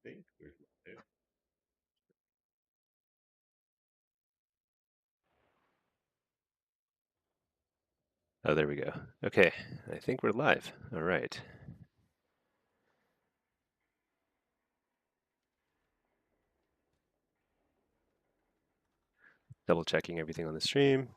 think we're live. Oh, there we go. Okay, I think we're live. All right. Double checking everything on the stream.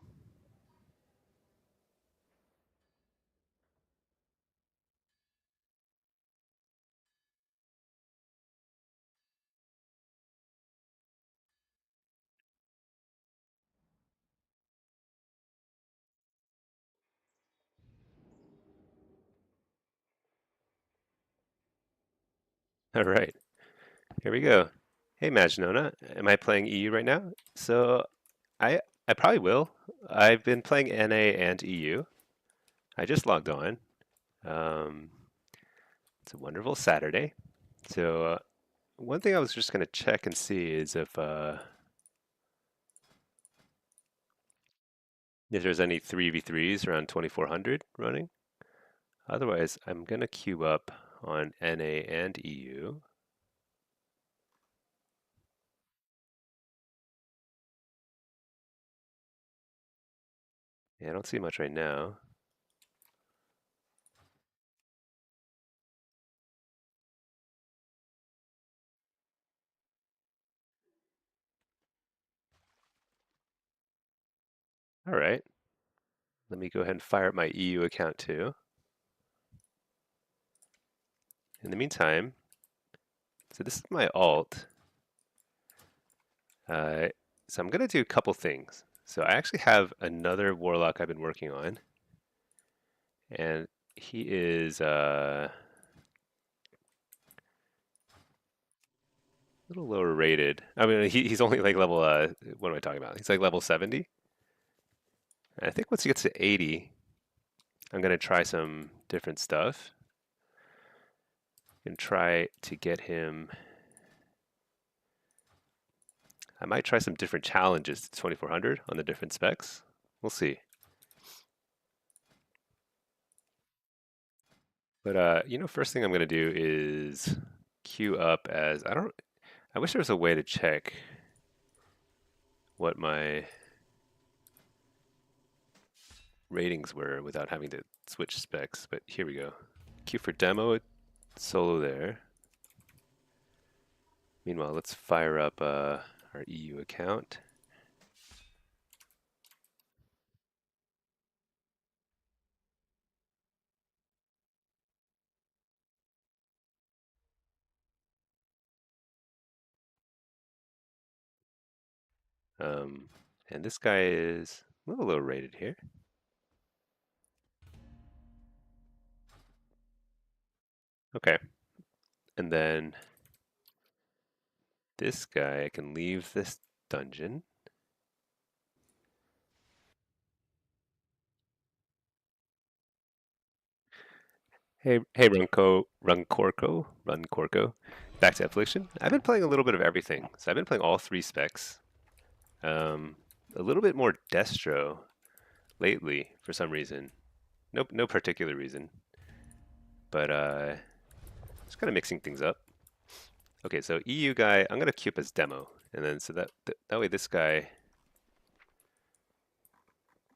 All right, here we go. Hey, Majnona, am I playing EU right now? So I probably will. I've been playing NA and EU. I just logged on. Um, it's a wonderful Saturday. So one thing I was just going to check and see is if there's any 3v3s around 2400 running. Otherwise, I'm going to queue up on NA and EU. Yeah, I don't see much right now. All right. Let me go ahead and fire up my EU account too. In the meantime, so this is my alt. So I'm going to do a couple things. So I actually have another warlock I've been working on. And he is a little lower rated. I mean, he's only like level, what am I talking about? He's like level 70. And I think once he gets to 80, I'm going to try some different stuff. And try to get him. I might try some different challenges to 2400 on the different specs. We'll see. But first thing I'm gonna do is queue up as I wish there was a way to check what my ratings were without having to switch specs, but here we go. Queue for demo, solo there. Meanwhile, let's fire up our EU account. And this guy is a little low rated here. Okay. And then this guy, I can leave this dungeon. Hey, Runcorco. Back to Affliction. I've been playing a little bit of everything. So I've been playing all three specs. A little bit more Destro lately for some reason. Nope, no particular reason. But just kind of mixing things up. Okay, so EU guy, I'm gonna queue up as demo, and then so that way this guy,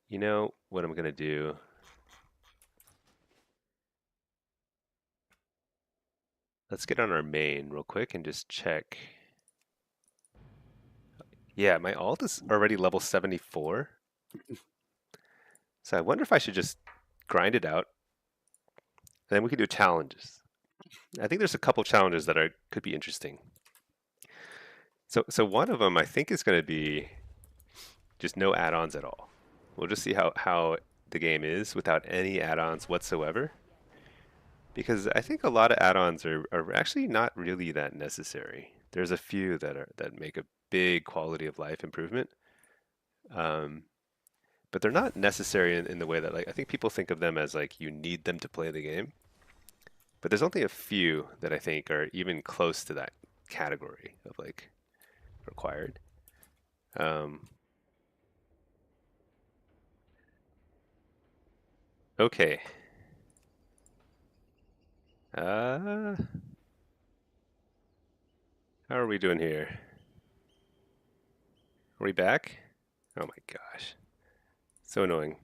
you know what I'm gonna do? Let's get on our main real quick and just check. Yeah, my alt is already level 74. So I wonder if I should just grind it out, and then we can do challenges. I think there's a couple challenges that could be interesting. So one of them I think is going to be just no add-ons at all. We'll just see how the game is without any add-ons whatsoever. Because I think a lot of add-ons are actually not really that necessary. There's a few that make a big quality of life improvement. Um, but they're not necessary in the way that like I think people think of them as like you need them to play the game. But there's only a few that I think are even close to that category of like required. Um, okay. Uh, How are we doing here? Are we back? Oh my gosh. So annoying.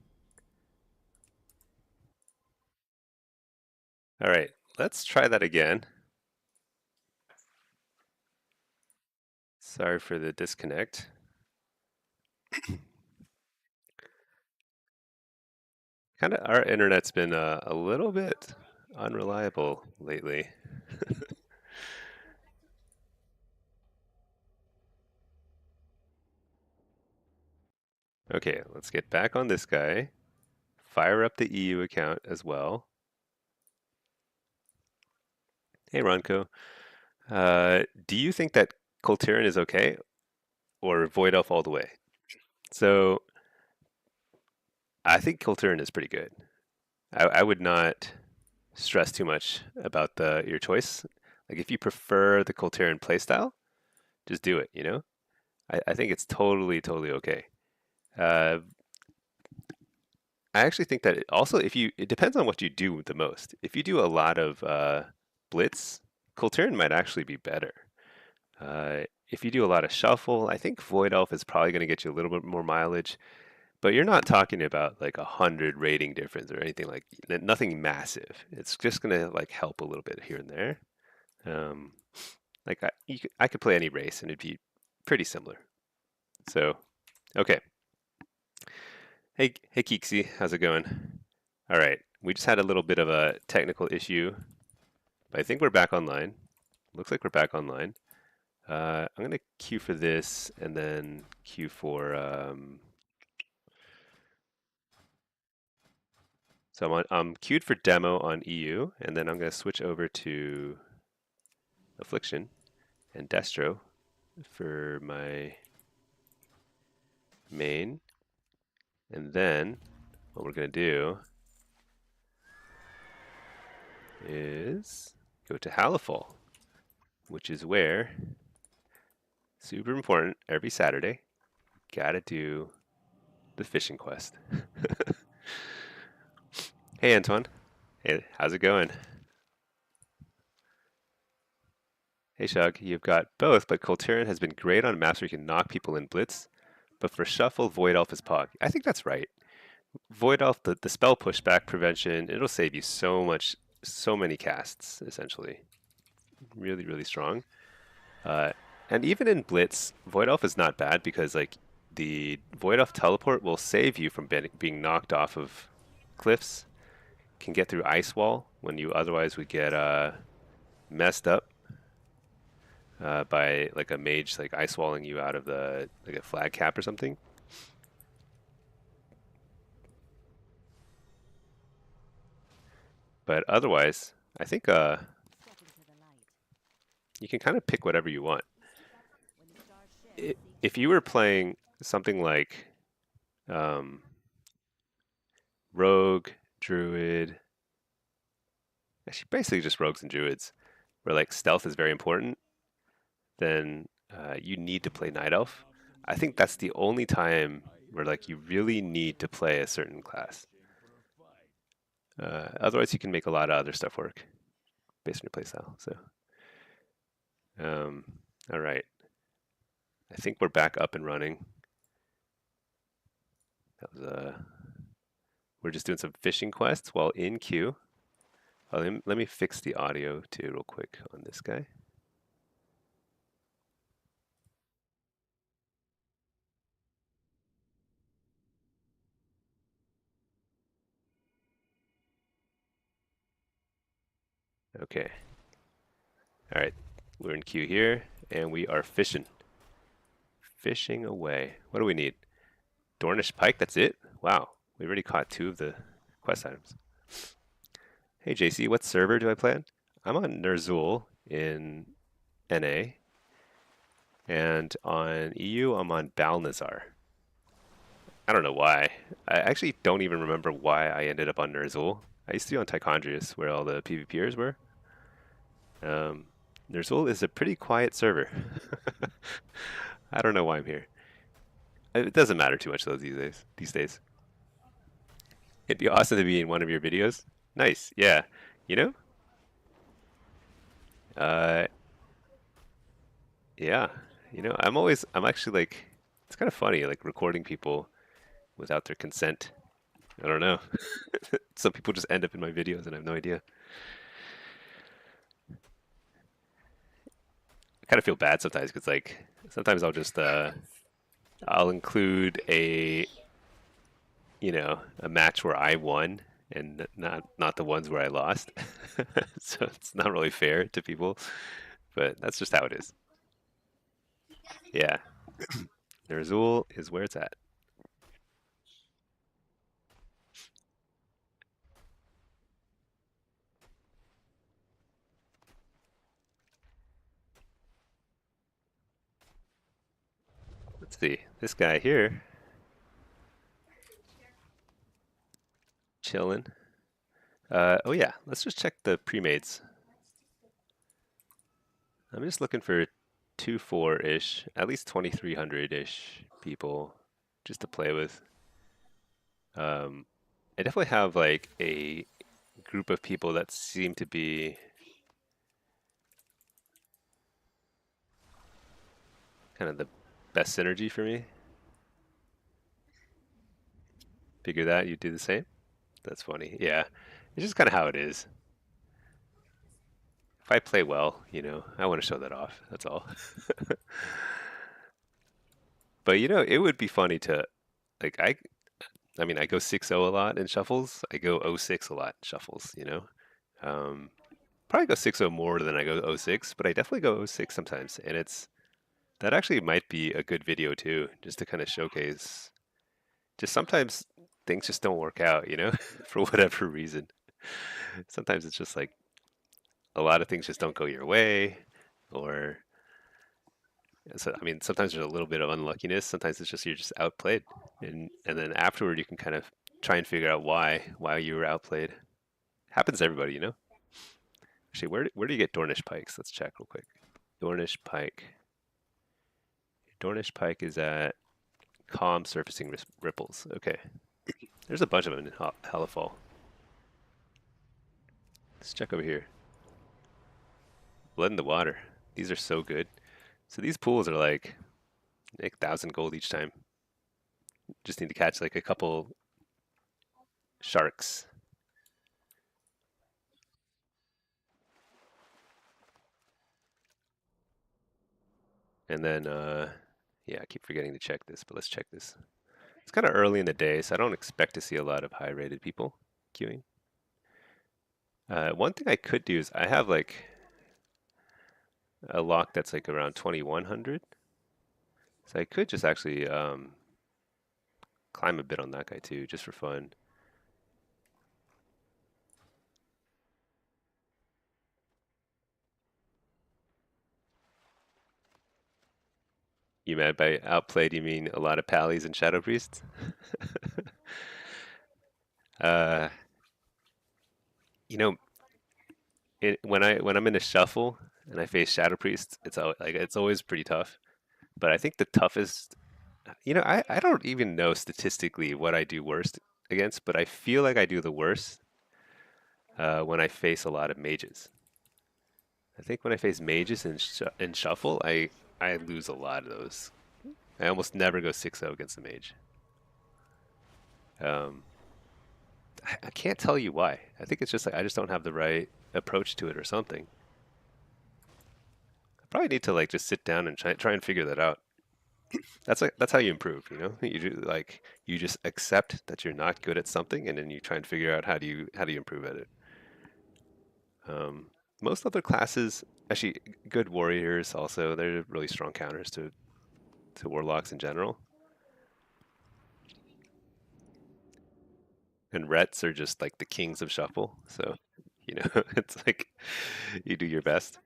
All right, let's try that again. Sorry for the disconnect. Kind of, our internet's been a little bit unreliable lately. Okay, let's get back on this guy. Fire up the EU account as well. Hey, Ronco. Do you think that Coltiran is okay or Void Elf all the way? So I think Coltiran is pretty good. I would not stress too much about your choice. Like if you prefer the Coltiran playstyle, just do it, you know? I think it's totally okay. Uh, I actually think that also if it depends on what you do the most. If you do a lot of blitz, Coltiran might actually be better. If you do a lot of shuffle, I think Void Elf is probably going to get you a little bit more mileage, but you're not talking about like 100 rating difference or anything like nothing massive. It's just going to like help a little bit here and there. Um, like I could play any race and it'd be pretty similar. So, okay. Hey Keeksy, how's it going? All right, we just had a little bit of a technical issue, but I think we're back online. Looks like we're back online. I'm gonna queue for this and then queue for. So I'm queued for demo on EU, and then I'm gonna switch over to affliction and destro for my main, and then what we're gonna do is go to Halifal, which is where, super important, every Saturday, gotta do the fishing quest. Hey Antoine, hey, how's it going? Hey Shug, you've got both, but Coltarian has been great on maps where you can knock people in Blitz, but for Shuffle, Void Elf is Pog. I think that's right. Void Elf, the spell pushback prevention, it'll save you so much, so many casts, essentially. Really strong. Uh, and even in Blitz, Void Elf is not bad because like the Void Elf teleport will save you from being knocked off of cliffs, can get through Ice Wall when you otherwise would get messed up by like a mage like ice walling you out of the like a flag cap or something. But otherwise, I think you can kind of pick whatever you want. If you were playing something like um, Rogue, Druid, actually basically just Rogues and Druids, where like stealth is very important, then you need to play Night Elf. I think that's the only time where like you really need to play a certain class. Otherwise, you can make a lot of other stuff work based on your playstyle. So, um, all right. I think we're back up and running. That was we're just doing some fishing quests while in queue. Oh, let me fix the audio too real quick on this guy. Okay. All right. We're in queue here, and we are fishing. Fishing away. What do we need? Dornish pike, that's it? Wow. We already caught 2 of the quest items. Hey JC, what server do I play on? I'm on Nerzul in NA, and on EU I'm on Balnazar. I don't know why. I actually don't even remember why I ended up on Nerzul. I used to be on Tichondrius, where all the PvPers were. Nerzul is a pretty quiet server. I don't know why I'm here. It doesn't matter too much though these days. It'd be awesome to be in one of your videos. Nice, yeah. You know, uh, Yeah, I'm actually like, it's kind of funny, like recording people without their consent. I don't know. Some people just end up in my videos and I have no idea. I kind of feel bad sometimes because like sometimes I'll include a match where I won and not the ones where I lost. So it's not really fair to people, but that's just how it is. Yeah, Nerzul is where it's at. Let's see. This guy here, chilling. Oh yeah, let's just check the pre-mades. I'm just looking for 2-4-ish, at least 2,300-ish people just to play with. Um, I definitely have like a group of people that seem to be kind of the best synergy for me. Figure that you do the same. That's funny. Yeah, it's just kind of how it is. If I play well, I want to show that off. That's all. But it would be funny to like I mean, I go 6-0 a lot in shuffles. I go 0-6 a lot in shuffles. Um, Probably go 6-0 more than I go 0-6, but I definitely go 0-6 sometimes. And that actually might be a good video too, just to kind of showcase. Just sometimes things just don't work out, for whatever reason. Sometimes it's just like a lot of things just don't go your way, or so I mean, sometimes there's a little bit of unluckiness. Sometimes it's just you're just outplayed, and then afterward you can kind of try and figure out why you were outplayed. Happens to everybody. Actually, where do you get Dornish pikes? Let's check real quick. Dornish pike. Dornish pike is at calm surfacing ripples. Okay, there's a bunch of them in Halifal. Let's check over here. Blood in the water. These are so good. So these pools are like 1,000 gold each time. Just need to catch like a couple sharks. And then, yeah, I keep forgetting to check this, but let's check this. It's kind of early in the day, so I don't expect to see a lot of high-rated people queuing. One thing I could do is I have like a lock that's like around 2,100. So I could just actually climb a bit on that guy too, just for fun. You mad by outplayed? You mean a lot of pallies and shadow priests? uh, you know, when I'm in a shuffle and I face shadow priests, it's always pretty tough. But I think the toughest, I don't even know statistically what I do worst against, but I feel like I do the worst when I face a lot of mages. I think when I face mages in shuffle, I lose a lot of those. I almost never go 6-0 against a mage. Um, I can't tell you why. I think it's just like I just don't have the right approach to it or something. I probably need to like just sit down and try and figure that out. That's how you improve. You just accept that you're not good at something, and then you try and figure out how do you improve at it. Most other classes, actually, good warriors also, they're really strong counters to warlocks in general. And rets are just like the kings of shuffle. So, it's like you do your best.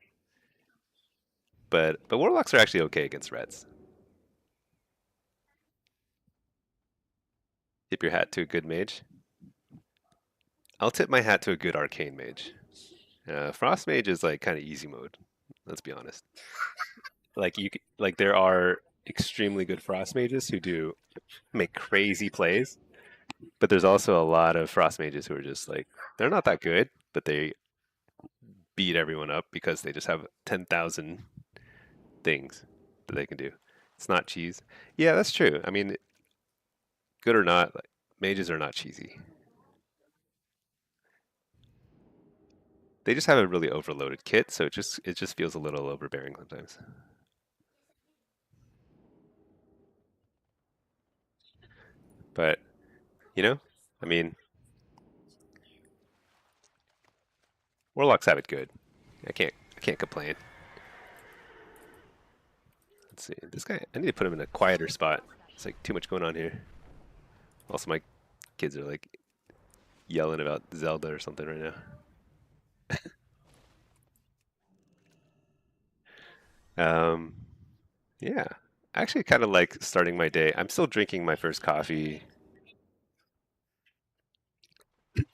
But warlocks are actually okay against rets. Tip your hat to a good mage. I'll tip my hat to a good arcane mage. Frost mage is like kind of easy mode. Let's be honest. Like there are extremely good frost mages who do make crazy plays, but there's also a lot of frost mages who are just like they're not that good, but they beat everyone up because they just have 10,000 things that they can do. It's not cheese. Yeah, that's true. I mean, good or not, like, mages are not cheesy. They just have a really overloaded kit, so it just feels a little overbearing sometimes. But you know, I mean, warlocks have it good. I can't complain. Let's see. This guy, I need to put him in a quieter spot. It's like too much going on here. Also, my kids are like yelling about Zelda or something right now. Um, yeah. I actually kind of like starting my day. I'm still drinking my first coffee.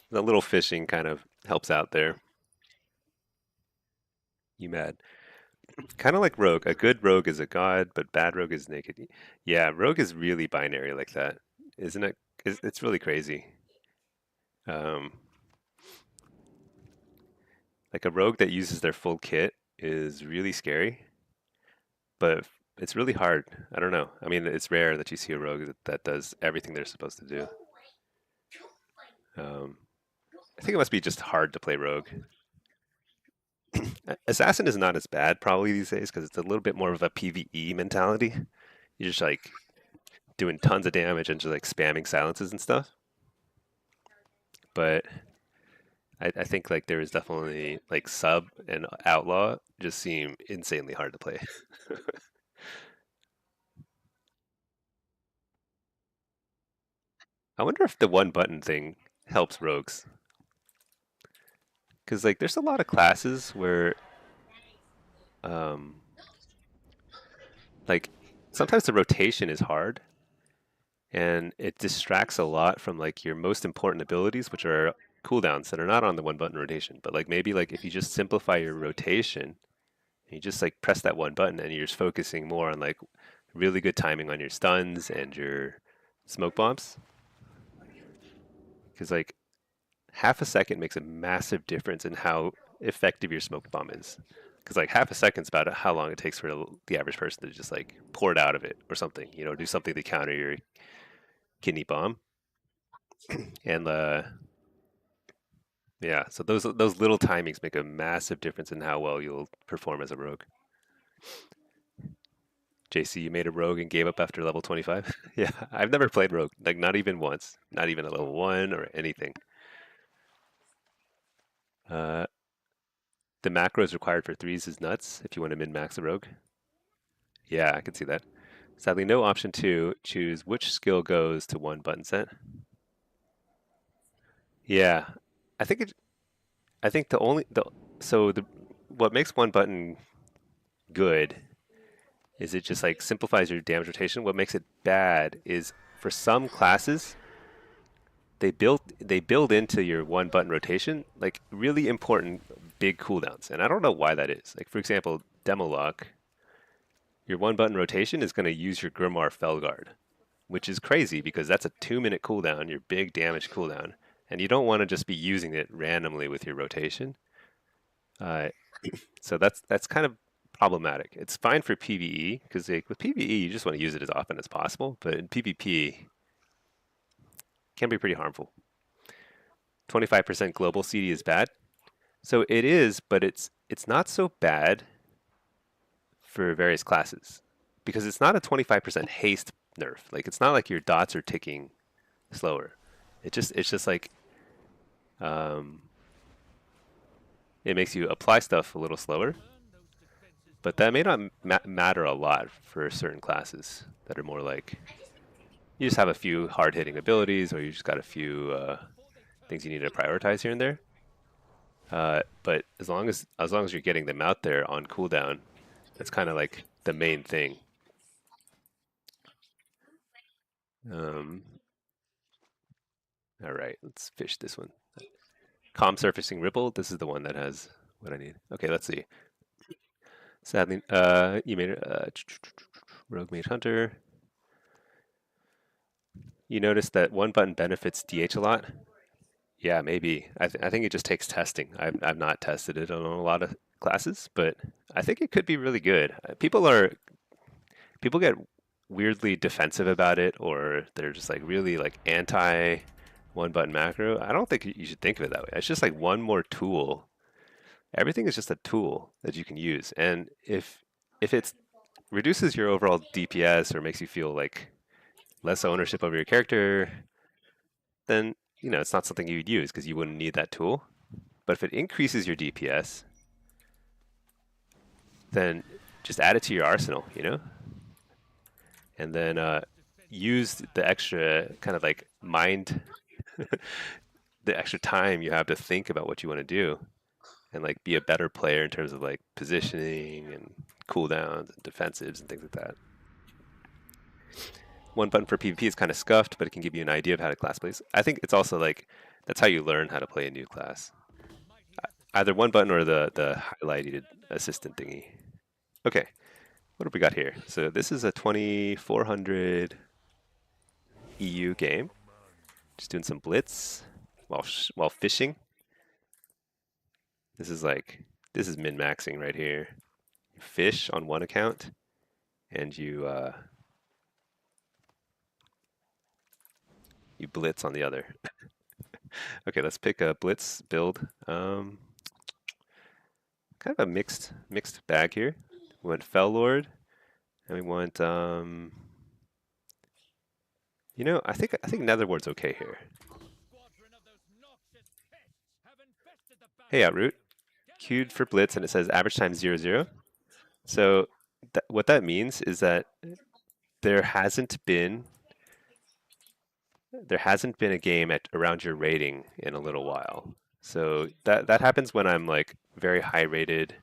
The little fishing kind of helps out there. You mad? Kind of like rogue. A good rogue is a god, but bad rogue is naked. Yeah, rogue is really binary like that, isn't it? It's really crazy. Um, like a rogue that uses their full kit is really scary, but it's really hard. I don't know. I mean, it's rare that you see a rogue that does everything they're supposed to do. Um, I think it must be just hard to play rogue. Assassin is not as bad probably these days because it's a little bit more of a PvE mentality. You're just like doing tons of damage and just like spamming silences and stuff. But I think like there is definitely like sub and outlaw just seem insanely hard to play. I wonder if the one button thing helps rogues because like there's a lot of classes where um, like sometimes the rotation is hard and it distracts a lot from like your most important abilities, which are cooldowns that are not on the one button rotation. But like maybe like if you just simplify your rotation, you just like press that one button and you're just focusing more on like really good timing on your stuns and your smoke bombs. Because like half a second makes a massive difference in how effective your smoke bomb is. Because like half a second's about how long it takes for the average person to just like pour it out of it or something, do something to counter your kidney bomb. And yeah, so those little timings make a massive difference in how well you'll perform as a rogue. JC, you made a rogue and gave up after level 25? Yeah, I've never played rogue, like not even once, not even a level 1 or anything. Uh, the macros required for threes is nuts if you want to min-max a rogue. Yeah, I can see that. Sadly, no option to choose which skill goes to one button set. Yeah, I think it. I think the only the so the what makes one button good is it just like simplifies your damage rotation. What makes it bad is for some classes they build into your one button rotation like really important big cooldowns, and I don't know why that is. Like for example, Demolock, your one button rotation is going to use your Grimoire Felguard, which is crazy because that's a 2 minute cooldown, your big damage cooldown, and you don't want to just be using it randomly with your rotation. Uh, so that's kind of problematic. It's fine for PvE because like, with PvE you just want to use it as often as possible, but in PvP it can be pretty harmful. 25% global CD is bad. So it is, but it's not so bad for various classes because it's not a 25% haste nerf. Like it's not like your dots are ticking slower. It's just like um, it makes you apply stuff a little slower, but that may not matter a lot for certain classes that are more like you just have a few hard hitting abilities or you just got a few things you need to prioritize here and there. But as long as you're getting them out there on cooldown, that's kind of like the main thing. Um, all right, let's fish this one. Calm surfacing ripple. This is the one that has what I need. Okay, let's see. Sadly, you made it. Rogue Mage Hunter. You notice that one button benefits DH a lot. Yeah, maybe. I think it just takes testing. I've not tested it on a lot of classes, but I think it could be really good. People get weirdly defensive about it, or they're just like really like anti one button macro. I don't think you should think of it that way. It's just like one more tool. Everything is just a tool that you can use, and if it reduces your overall DPS or makes you feel like less ownership over your character, then it's not something you'd use because you wouldn't need that tool. But if it increases your DPS, then just add it to your arsenal, and then use the extra kind of like mind, the extra time you have to think about what you want to do, and like be a better player in terms of like positioning and cooldowns and defensives and things like that. One button for PvP is kind of scuffed, but it can give you an idea of how to class plays. I think it's also like that's how you learn how to play a new class. Either one button or the highlighted assistant thingy. Okay, what have we got here? So this is a 2400 EU game. Just doing some blitz while fishing. This is min-maxing right here. You fish on one account, and you blitz on the other. Okay, let's pick a blitz build. Kind of a mixed bag here. We went Fell Lord, and we want I think Netherward's okay here. Hey, Outroot. Queued for blitz, and it says average time 0-0. So what that means is that there hasn't been a game at around your rating in a little while. So that happens when I'm like very high rated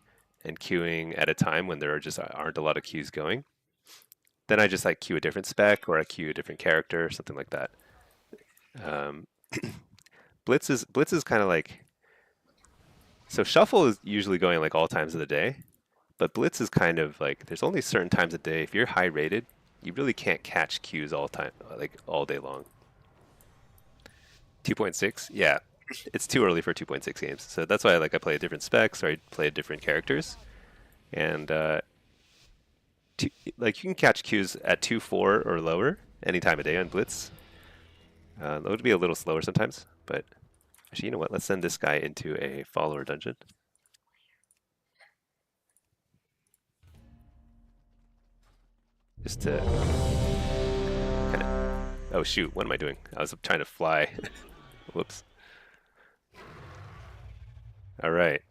and queuing at a time when there aren't a lot of queues going. Then I just like queue a different spec, or I queue a different character or something like that. Blitz is kind of like, so shuffle is usually going like all times of the day, but blitz is kind of like there's only certain times a day. If you're high rated, you really can't catch queues all time, like all day long. 2.6, yeah, it's too early for 2.6 games. So that's why I play different specs, or I play different characters, and you can catch queues at 2.4 or lower any time of day on blitz. That would be a little slower sometimes, but actually, you know what? Let's send this guy into a follower dungeon. Just to kind of... Oh shoot, what am I doing? I was trying to fly. Whoops. All right.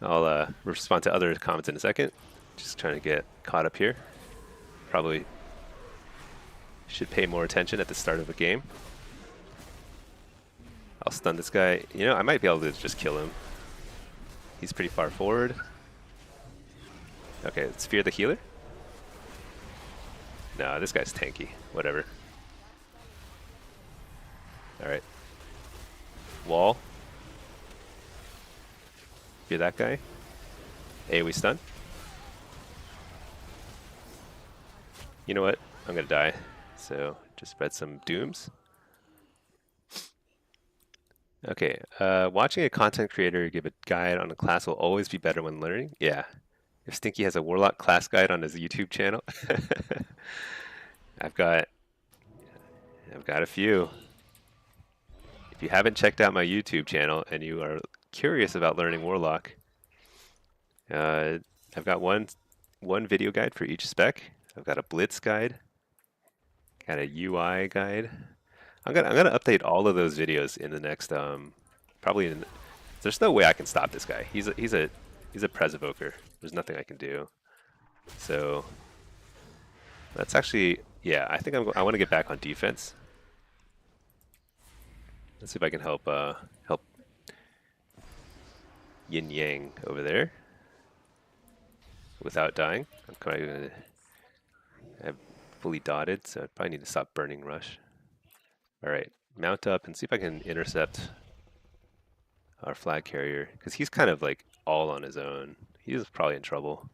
I'll respond to other comments in a second. Just trying to get caught up here. Probably should pay more attention at the start of a game. I'll stun this guy. I might be able to just kill him. He's pretty far forward. Okay, let's fear the healer. No, this guy's tanky. Whatever. Alright. Wall. Fear that guy. AoE stun. You know what? I'm gonna die. So just spread some dooms. Okay, watching a content creator give a guide on a class will always be better when learning. Yeah. If Stinky has a Warlock class guide on his YouTube channel. I've got a few. If you haven't checked out my YouTube channel and you are curious about learning Warlock, I've got one video guide for each spec. I've got a Blitz guide, got a UI guide. I'm gonna update all of those videos in the next probably. There's no way I can stop this guy. He's a Pres evoker. There's nothing I can do. So that's actually, yeah. I think I want to get back on defense. Let's see if I can help Yin Yang over there without dying. I'm fully dotted, so I probably need to stop burning rush. All right, mount up and see if I can intercept our flag carrier, because he's kind of like all on his own. He's probably in trouble.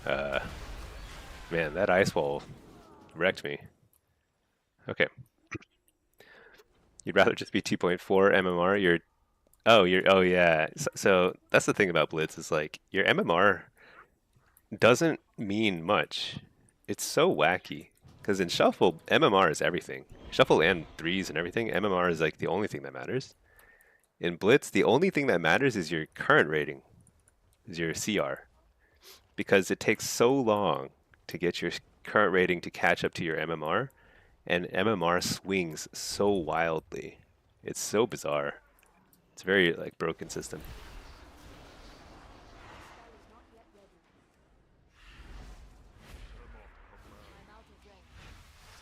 Uh, man, that ice wall wrecked me. Okay. You'd rather just be 2.4 MMR? Oh yeah. So that's the thing about Blitz is like your MMR doesn't mean much. It's so wacky. Because in Shuffle, MMR is everything. Shuffle and threes and everything, MMR is like the only thing that matters. In Blitz, the only thing that matters is your current rating, is your CR. Because it takes so long to get your current rating to catch up to your MMR, and MMR swings so wildly. It's so bizarre. It's a very like broken system.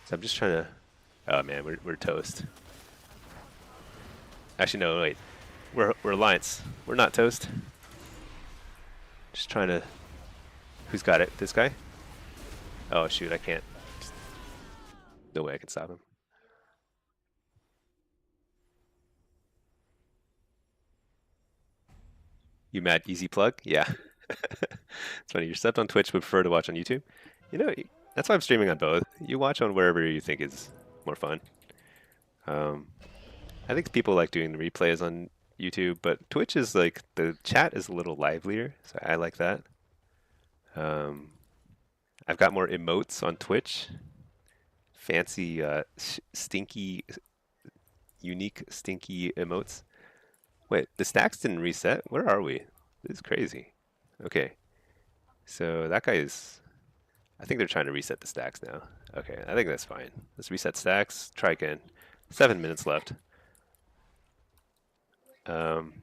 So I'm just trying to. Oh man, we're toast. Actually, no, wait. We're alliance. We're not toast. Just trying to. Who's got it? This guy? Oh shoot, I can't. No way I can stop him. You mad easy plug? Yeah. It's funny. You're stepped on Twitch but prefer to watch on YouTube. You know, that's why I'm streaming on both. You watch on wherever you think is more fun. Um, I think people like doing the replays on YouTube, but Twitch is like the chat is a little livelier, so I like that. I've got more emotes on Twitch. Fancy, stinky, unique, stinky emotes. Wait, the stacks didn't reset? Where are we? This is crazy. Okay, so that guy is. I think they're trying to reset the stacks now. Okay, I think that's fine. Let's reset stacks. Try again. 7 minutes left. Um,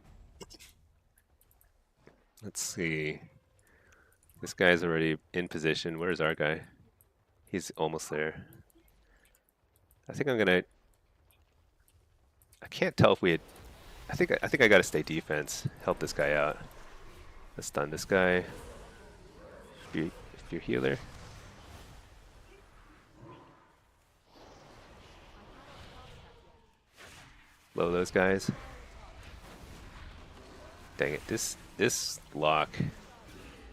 let's see. This guy's already in position. Where's our guy? He's almost there. I think I'm gonna. I can't tell if we had. I think I gotta stay defense. Help this guy out. Let's stun this guy. If you're healer. Blow those guys. Dang it! This lock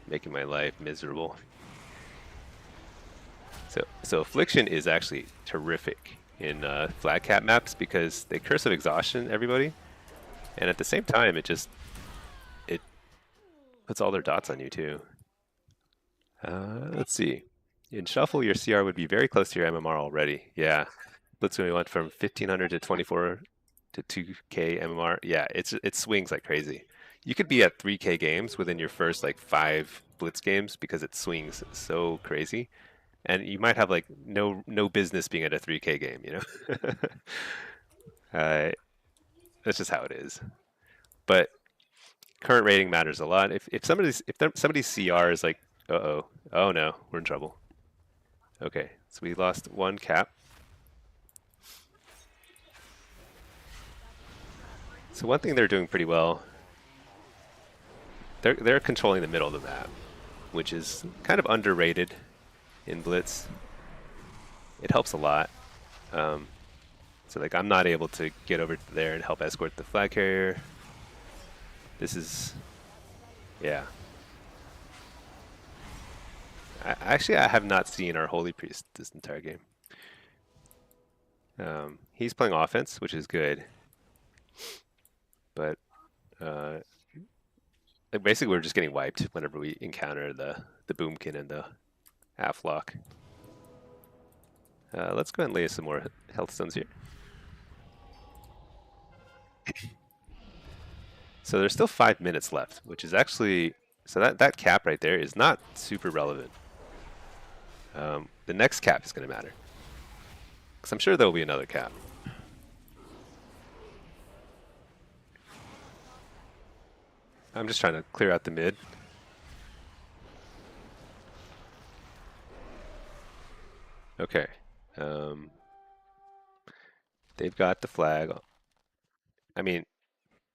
making my life miserable. So affliction is actually terrific in flag cap maps because they curse of exhaustion everybody, and at the same time it puts all their dots on you too. Let's see. In shuffle, your CR would be very close to your MMR already. Yeah, Blitz when we went from 1500 to 24 to 2K MMR. Yeah, it swings like crazy. You could be at 3K games within your first like 5 Blitz games because it swings so crazy. And you might have like no business being at a 3K game, you know. That's just how it is. But current rating matters a lot. If somebody's CR is like, oh no, we're in trouble. Okay, so we lost 1 cap. So one thing they're doing pretty well, they're controlling the middle of the map, which is kind of underrated in Blitz. It helps a lot. So like I'm not able to get over there and help escort the flag carrier. This is, yeah. Actually, I have not seen our Holy Priest this entire game. He's playing offense, which is good. But like basically we're just getting wiped whenever we encounter the Boomkin and the Afflock. Let's go ahead and lay some more health stones here. So there's still 5 minutes left, which is actually, so that cap right there is not super relevant. The next cap is going to matter. Because I'm sure there will be another cap. I'm just trying to clear out the mid. Okay. They've got the flag. I mean,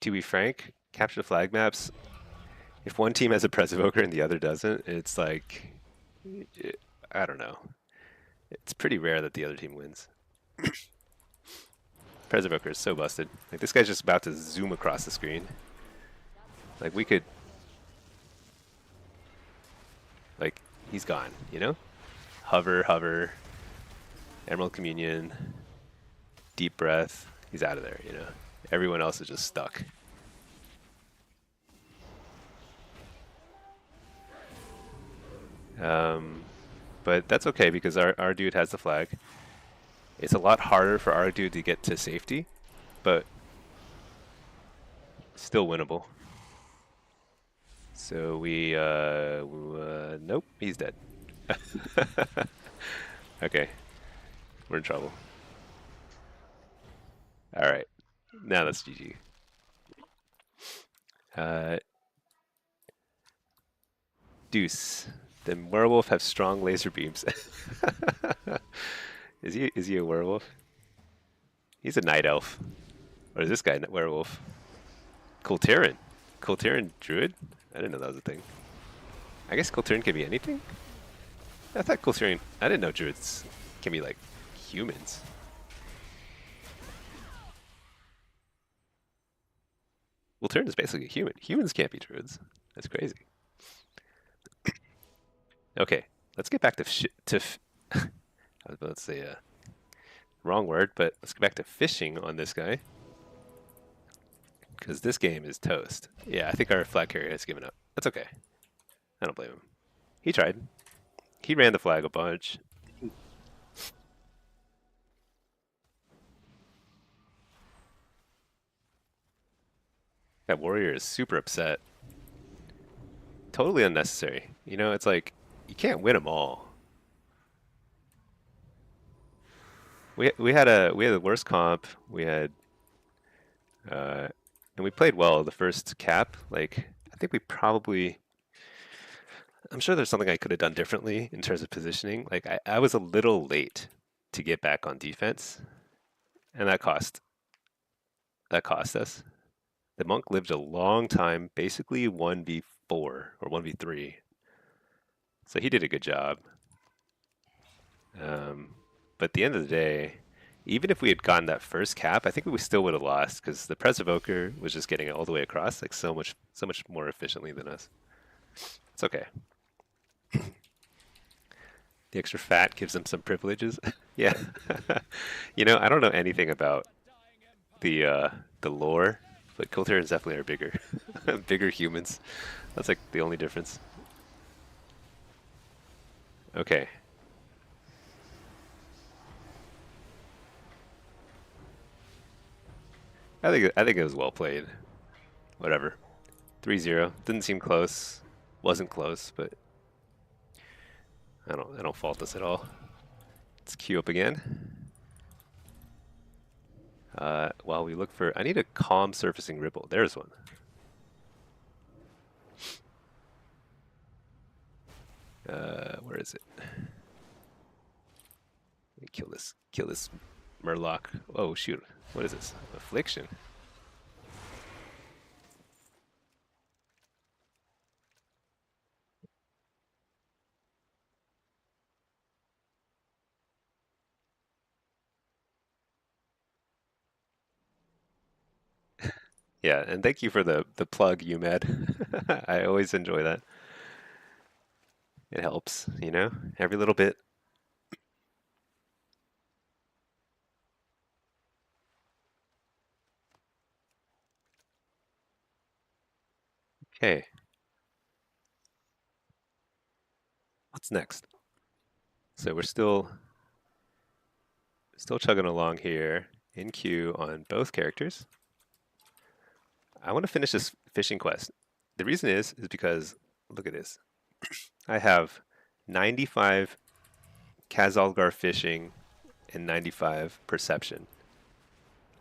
to be frank, capture the flag maps, if one team has a Press Evoker and the other doesn't, it's like, I don't know. It's pretty rare that the other team wins. Press Evoker is so busted. Like, this guy's just about to zoom across the screen. Like, we could... Like, he's gone, you know? Hover, hover, Emerald Communion, deep breath, he's out of there, you know? Everyone else is just stuck. Um, but that's okay because our dude has the flag. It's a lot harder for our dude to get to safety, but still winnable. So nope, he's dead. Okay, we're in trouble. All right, now that's GG. Uh, Deuce. The werewolf have strong laser beams. Is he a werewolf? He's a night elf. Or is this guy a werewolf? Kultirin. Kultirin druid? I didn't know that was a thing. I guess Kultirin can be anything? I thought Kultirin... I didn't know druids can be like humans. Kultirin is basically a human. Humans can't be druids. That's crazy. Okay, let's get back to I was about to say wrong word, but let's get back to fishing on this guy. Because this game is toast. Yeah, I think our flag carrier has given up. That's okay. I don't blame him. He tried. He ran the flag a bunch. That warrior is super upset. Totally unnecessary. You know, it's like, you can't win them all. We had the worst comp. We had and we played well the first cap. Like, I think we probably... I'm sure there's something I could have done differently in terms of positioning. Like, I was a little late to get back on defense, and that cost us. The monk lived a long time, basically 1v4 or 1v3. So he did a good job. But at the end of the day, even if we had gotten that first cap, I think we still would have lost because the Preservoker was just getting it all the way across, like so much more efficiently than us. It's okay. The extra fat gives them some privileges. Yeah. You know, I don't know anything about the lore, but Kultirans definitely are bigger, bigger humans. That's like the only difference. Okay. I think it was well played. Whatever. 3-0. Didn't seem close. Wasn't close, but I don't fault this at all. Let's queue up again. While we look for, I need a calm surfacing ripple. There's one. Where is it? Let me kill this Murloc. Oh shoot! What is this? Affliction. Yeah, and thank you for the plug, UMed. I always enjoy that. It helps, you know, every little bit. Okay, what's next? So we're still chugging along here in queue on both characters. I want to finish this fishing quest. The reason is because look at this. I have 95 Kazalgar fishing and 95 perception.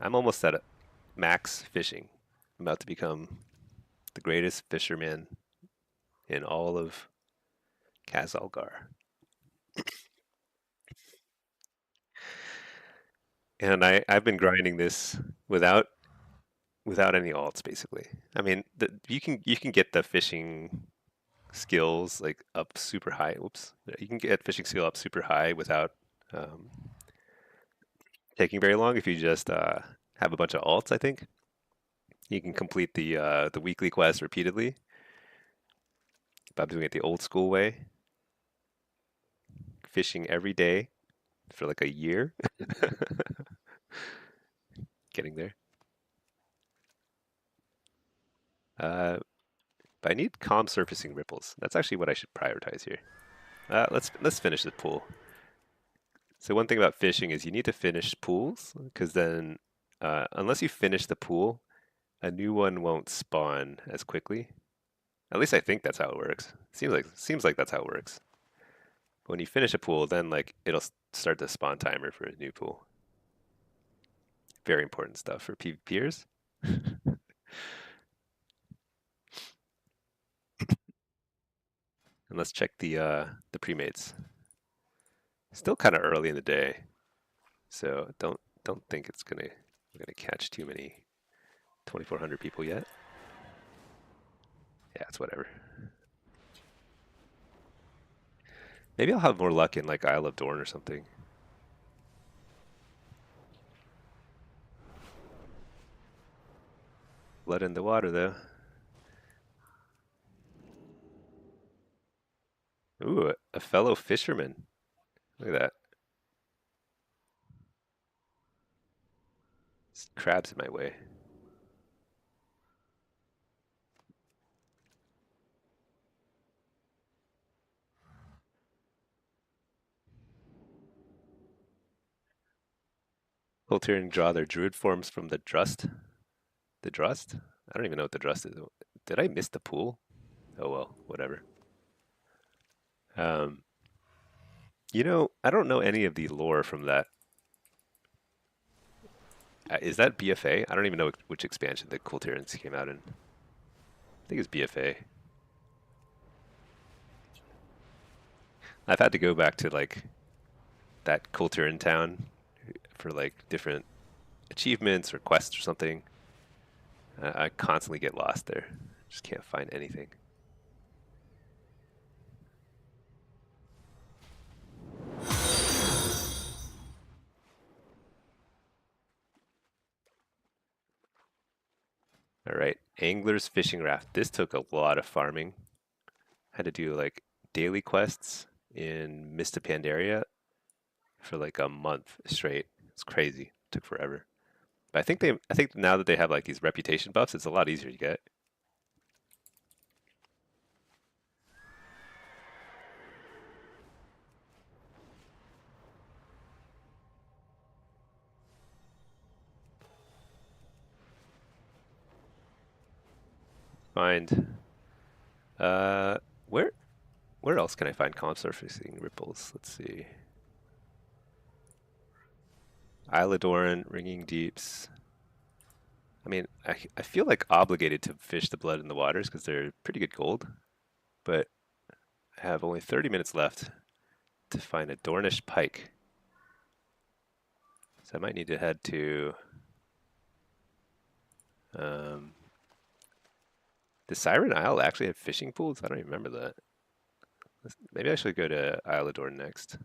I'm almost at a max fishing. I'm about to become the greatest fisherman in all of Kazalgar. And I've been grinding this without any alts basically. I mean, you can get the fishing skills like up super high. Whoops. You can get fishing skill up super high without um, taking very long if you just have a bunch of alts, I think. You can complete the weekly quest repeatedly by doing it the old school way. fishing every day for like a year. Getting there. But I need calm surfacing ripples. That's actually what I should prioritize here. Let's finish the pool. So one thing about fishing is you need to finish pools because then, unless you finish the pool, a new one won't spawn as quickly. At least I think that's how it works. Seems like that's how it works. When you finish a pool, then like it'll start the spawn timer for a new pool. Very important stuff for PvPers. And let's check the pre-mates. Still kind of early in the day, so don't think we're gonna catch too many 2,400 people yet. Yeah, it's whatever. Maybe I'll have more luck in like Isle of Dorn or something. Blood in the water though. Ooh, a fellow fisherman. Look at that. There's crabs in my way. Volturian draw their druid forms from the Drust. The Drust? I don't even know what the Drust is. Did I miss the pool? Oh well, whatever. Um, I don't know any of the lore from that. Is that BFA? I don't even know which expansion the Volturians came out in. I think it's BFA. I've had to go back to like that Volturian town for like different achievements or quests or something. I constantly get lost there. Just can't find anything. All right, Angler's Fishing Raft. This took a lot of farming. Had to do like daily quests in Mista Pandaria for like a month straight. It's crazy. Took forever. But I think now that they have like these reputation buffs, it's a lot easier to get. Find uh where where else can I find calm surfacing ripples? Let's see. Isle of Doran, Ringing Deeps. I mean, I feel like obligated to fish the blood in the waters because they're pretty good gold, but I have only 30 minutes left to find a Dornish pike. So I might need to head to um, does Siren Isle actually have fishing pools? I don't even remember that. Maybe I should go to Isle of Dorn next.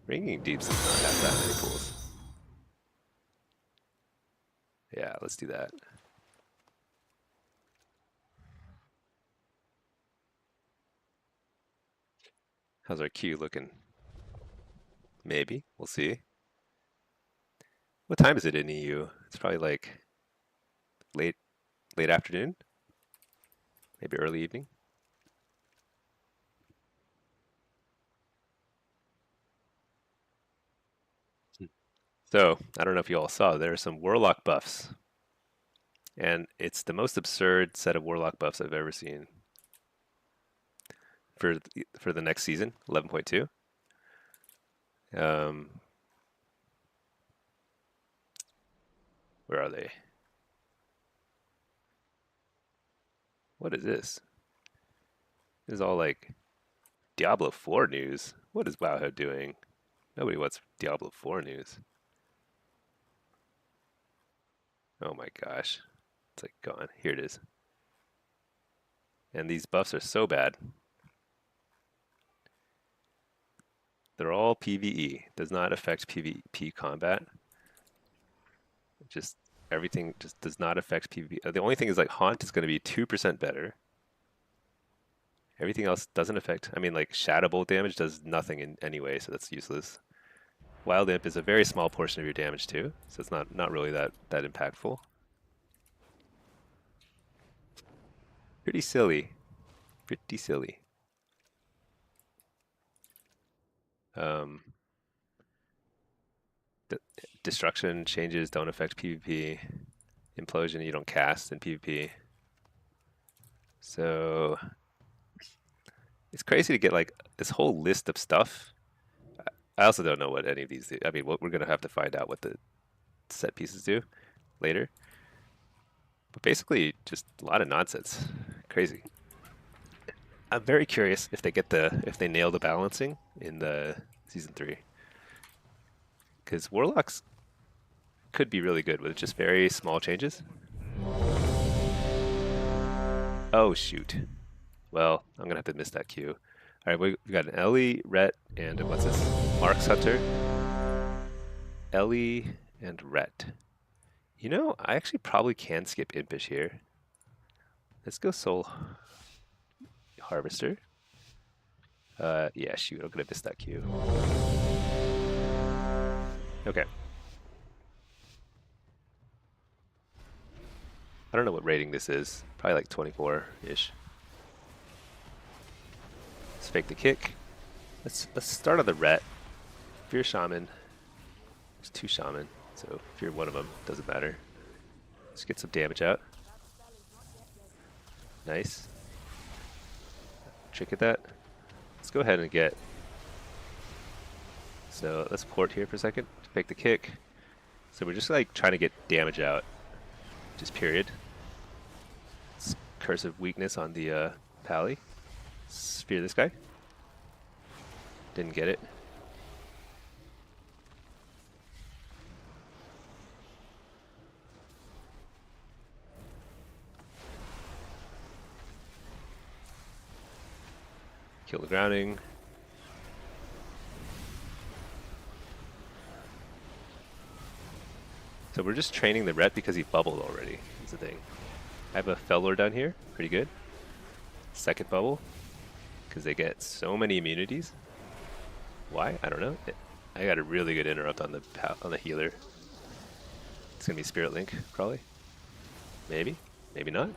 Ringing Deeps does not have that many pools. Yeah, let's do that. How's our queue looking? Maybe. We'll see. What time is it in EU? It's probably like late late afternoon, maybe early evening. So I don't know if you all saw, there are some Warlock buffs, and it's the most absurd set of Warlock buffs I've ever seen for the next season, 11.2. Um, where are they? What is this? This is all like Diablo 4 news. What is Wowhead doing? Nobody wants Diablo 4 news. Oh my gosh. It's like gone. Here it is. And these buffs are so bad. They're all PvE. Does not affect PvP combat. Just everything just does not affect PvP. The only thing is like Haunt is going to be 2% better. Everything else doesn't affect. I mean, like Shadow Bolt damage does nothing in any way, so that's useless. Wild Imp is a very small portion of your damage too, so it's not really that impactful. Pretty silly. Pretty silly. Destruction changes don't affect PvP. Implosion you don't cast in PvP. So it's crazy to get like this whole list of stuff. I also don't know what any of these do. I mean, we're gonna have to find out what the set pieces do later. But basically, just a lot of nonsense. Crazy. I'm very curious if they nail the balancing in the season 3, because Warlocks could be really good with just very small changes. Oh shoot! Well, I'm gonna have to miss that cue. All right, we got an Ellie, Rhett, and what's this? Mark's Hunter. Ellie and Rhett. You know, I actually probably can skip Impish here. Let's go Soul Harvester. Yeah, shoot, I'm gonna miss that cue. Okay. I don't know what rating this is. Probably like 24-ish. Let's fake the kick. Let's start on the Rhett. If you're a Shaman, there's 2 Shaman, so if you're one of them, doesn't matter. Let's get some damage out. Nice. Trick at that. Let's go ahead and get. So let's port here for a second. Fake the kick. So we're just like trying to get damage out. Just period. It's cursive weakness on the Pally. Spear this guy. Didn't get it. Kill the grounding. So we're just training the Rhett because he bubbled already, is the thing. I have a Fellor down here, pretty good. Second bubble, because they get so many immunities. Why? I don't know. I got a really good interrupt on the healer. It's gonna be Spirit Link, probably. Maybe, maybe not.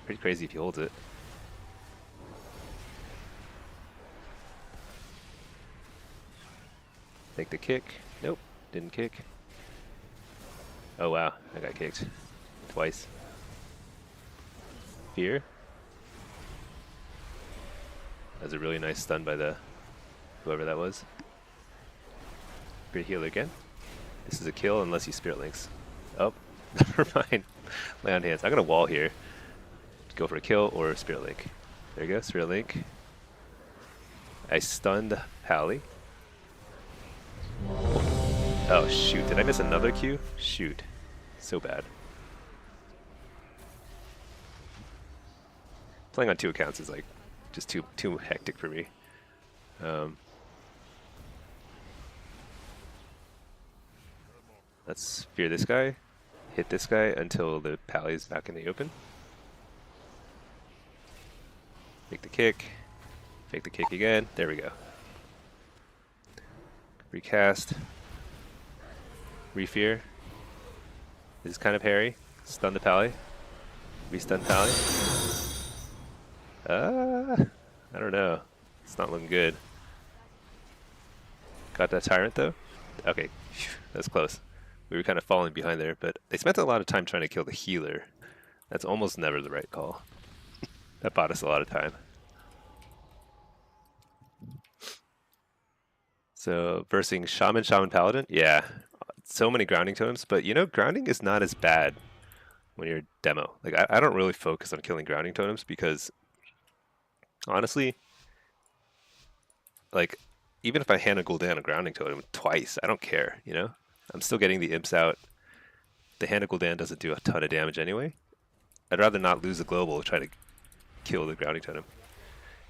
Pretty crazy if he holds it. Take the kick. Nope, didn't kick. Oh wow, I got kicked twice. Fear. That was a really nice stun by the whoever that was. Great healer again. This is a kill unless you Spirit Links. Oh, never mind. Lay on hands. I'm gonna wall here. Go for a kill or a Spirit Link. There you go, Spirit Link. I stunned Pally. Oh shoot, did I miss another Q? Shoot. So bad. Playing on 2 accounts is like just too hectic for me. Let's fear this guy. Hit this guy until the Pally's back in the open. Fake the kick. Fake the kick again. There we go. Recast. Refear. This is kind of hairy. Stun the Pally. Restun Pally. I don't know. It's not looking good. Got that Tyrant though? Okay, that's close. We were kind of falling behind there, but they spent a lot of time trying to kill the healer. That's almost never the right call. That bought us a lot of time. So, versing Shaman, Paladin? Yeah, so many grounding totems, but you know, grounding is not as bad when you're demo. Like, I don't really focus on killing grounding totems because, honestly, like, even if I hand a Gul'dan a grounding totem twice, I don't care, you know? I'm still getting the imps out. The hand of Gul'dan doesn't do a ton of damage anyway. I'd rather not lose a global try to kill the grounding totem.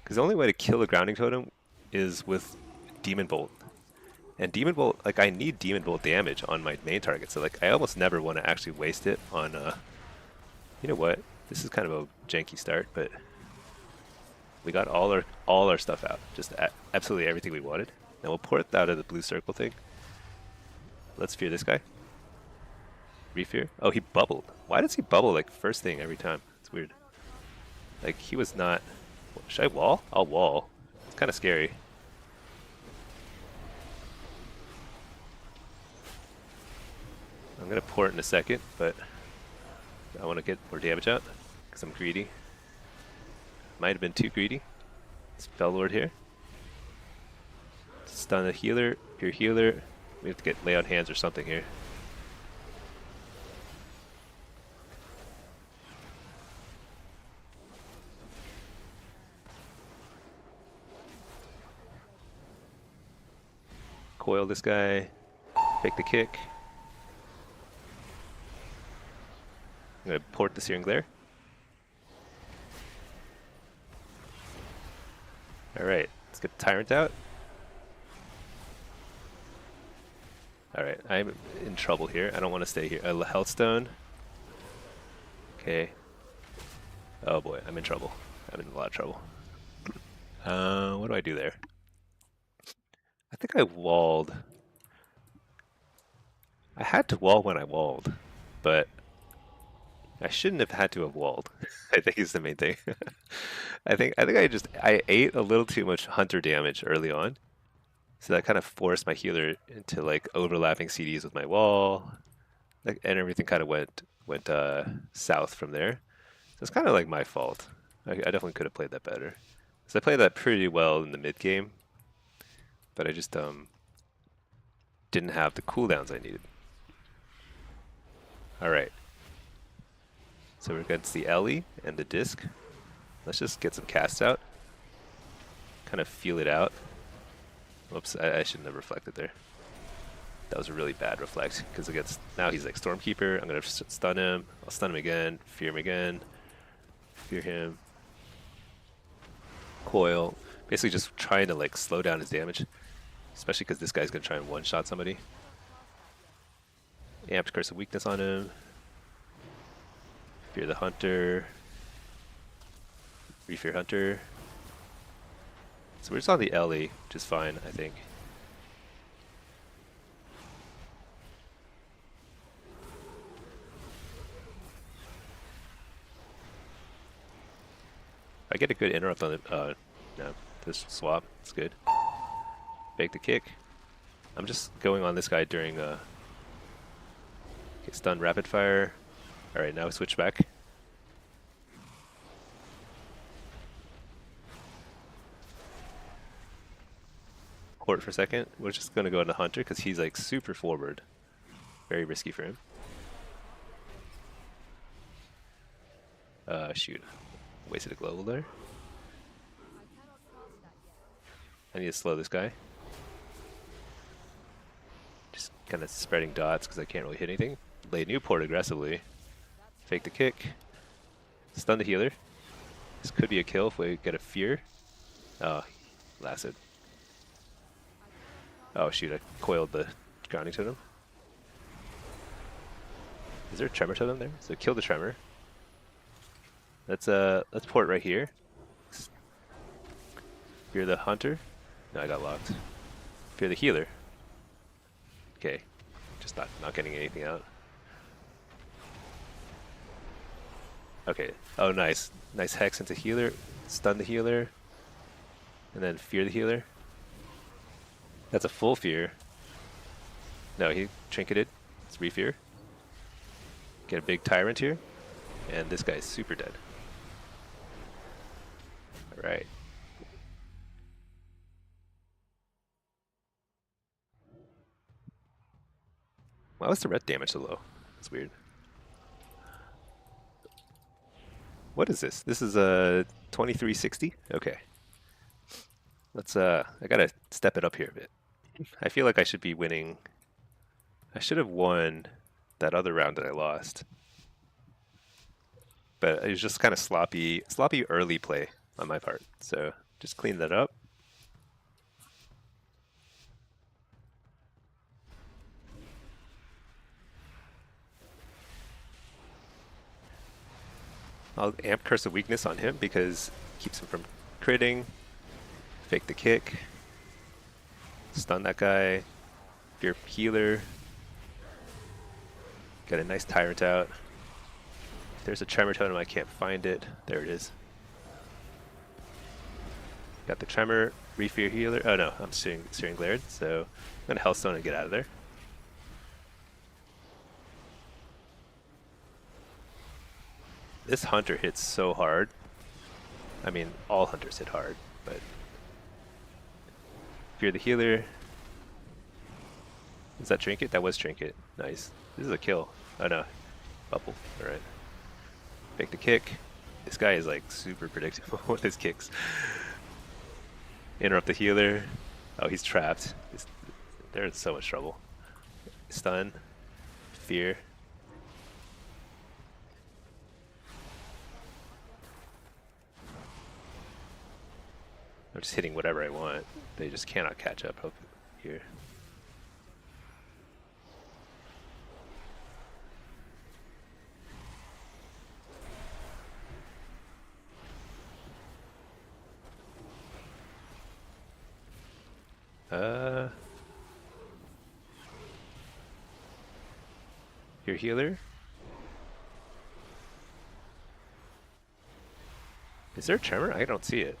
Because the only way to kill a grounding totem is with Demon Bolt. And Demon Bolt, like, I need Demon Bolt damage on my main target, so like I almost never want to actually waste it on you know what? This is kind of a janky start, but we got all our stuff out. Just absolutely everything we wanted. Now we'll port out of the blue circle thing. Let's fear this guy. Refear. Oh, he bubbled. Why does he bubble like first thing every time? It's weird. Like he was not. Should I wall? I'll wall. It's kind of scary. I'm gonna port in a second, but I want to get more damage out because I'm greedy. Might have been too greedy. Spell Lord here. Stun a healer, pure healer. We have to get lay on hands or something here. Coil this guy. Fake the kick. I'm gonna port the Searing Glare. Alright, let's get the Tyrant out. Alright, I'm in trouble here. I don't want to stay here. A Health Stone. Okay. Oh boy, I'm in trouble. I'm in a lot of trouble. What do I do there? I think I walled. I had to wall when I walled, but I shouldn't have had to have walled. I think is the main thing. I think I ate a little too much hunter damage early on. So that kind of forced my healer into like overlapping CDs with my wall. Like, and everything kind of went south from there. So it's kind of like my fault. I definitely could have played that better. So I played that pretty well in the mid game, but I just didn't have the cooldowns I needed. All right. So we're against the Ellie and the disc. Let's just get some casts out. Kind of feel it out. Whoops, I shouldn't have reflected there. That was a really bad reflect, because against now he's like Stormkeeper. I'm going to stun him. I'll stun him again, fear him again, fear him. Coil. Basically just trying to like slow down his damage, especially because this guy's going to try and one-shot somebody. Amped Curse of Weakness on him. Fear the Hunter. Refear Hunter. So we're just on the Ellie, which is fine, I think. I get a good interrupt on the no, this swap. It's good. Fake the kick. I'm just going on this guy during okay, stun rapid fire. All right, now we switch back. Port for a second. We're just gonna go into Hunter because he's like super forward. Very risky for him. Shoot. Wasted a global there. I need to slow this guy. Just kind of spreading dots because I can't really hit anything. Lay new port aggressively. Fake the kick. Stun the healer. This could be a kill if we get a fear. Oh, lasted. Oh shoot, I coiled the grounding totem. Is there a tremor totem there? So kill the tremor. Let's port right here. Fear the hunter. No, I got locked. Fear the healer. Okay. Just not getting anything out. Okay. Oh nice. Nice hex into healer. Stun the healer. And then fear the healer. That's a full fear. No, he trinketed. It's refear. Get a big tyrant here. And this guy's super dead. Alright. Why was the red damage so low? That's weird. What is this? This is a 2360? Okay. Let's I gotta step it up here a bit. I feel like I should be winning. I should have won that other round that I lost. But it was just kind of sloppy early play on my part. So just clean that up. I'll amp Curse of Weakness on him because it keeps him from critting. Fake the kick. Stun that guy. Fear healer. Get a nice Tyrant out. If there's a Tremor Totem, I can't find it. There it is. Got the Tremor, Refear healer. Oh no, I'm Searing Glared, so I'm gonna Hellstone and get out of there. This Hunter hits so hard. I mean, all Hunters hit hard, but Fear the healer. Is that Trinket? That was Trinket. Nice. This is a kill. Oh no. Bubble. Alright. Fake the kick. This guy is like super predictable with his kicks. Interrupt the healer. Oh, he's trapped. They're in so much trouble. Stun. Fear. I'm just hitting whatever I want. They just cannot catch up here. Your healer? Is there a tremor? I don't see it.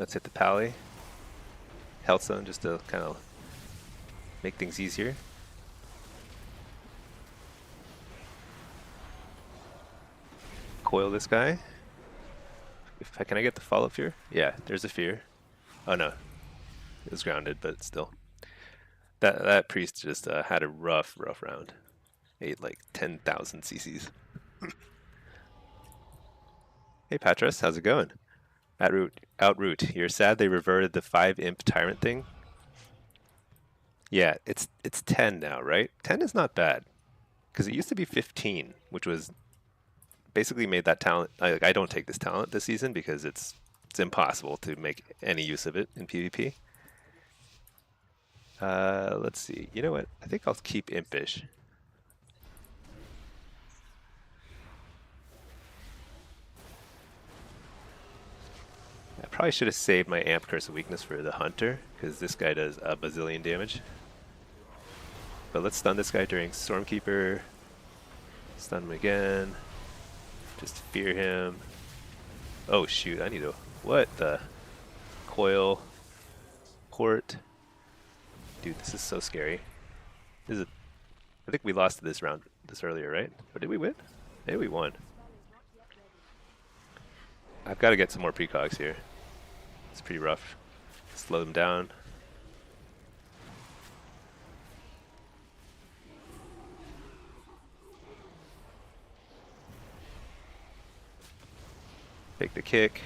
Let's hit the pally. Health zone just to kind of make things easier. Coil this guy. Can I get the follow-up fear? Yeah, there's a fear. Oh no, it was grounded, but still. That priest just had a rough round. Ate like 10,000 CCs. Hey Patras, how's it going? Outroot, you're sad they reverted the 5 imp tyrant thing? Yeah, it's 10 now, right? 10 is not bad. Because it used to be 15, which was basically made that talent. I don't take this talent this season because it's impossible to make any use of it in PvP. Let's see. You know what? I think I'll keep Impish. I probably should have saved my Amp Curse of Weakness for the Hunter, because this guy does a bazillion damage. But let's stun this guy during Stormkeeper. Stun him again. Just fear him. Oh shoot, I need to... What the... Coil. Port. Dude, this is so scary. This is... I think we lost this round, this earlier, right? Or did we win? Maybe we won. I've got to get some more precogs here. It's pretty rough. Slow them down. Take the kick.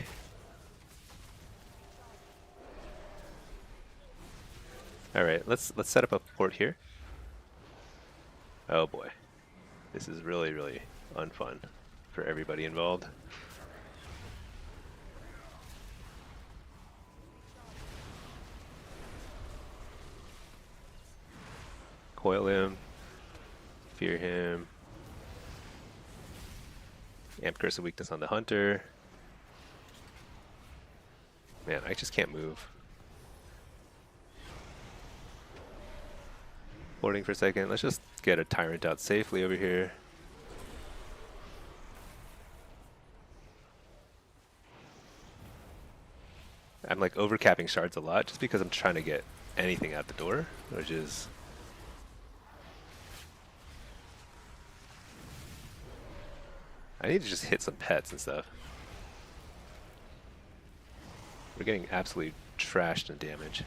All right, let's set up a port here. Oh boy, this is really unfun for everybody involved. Coil him, fear him. Amp Curse of Weakness on the Hunter. Man, I just can't move. Boarding for a second. Let's just get a Tyrant out safely over here. I'm like overcapping shards a lot just because I'm trying to get anything out the door, which is... I need to just hit some pets and stuff. We're getting absolutely trashed in damage.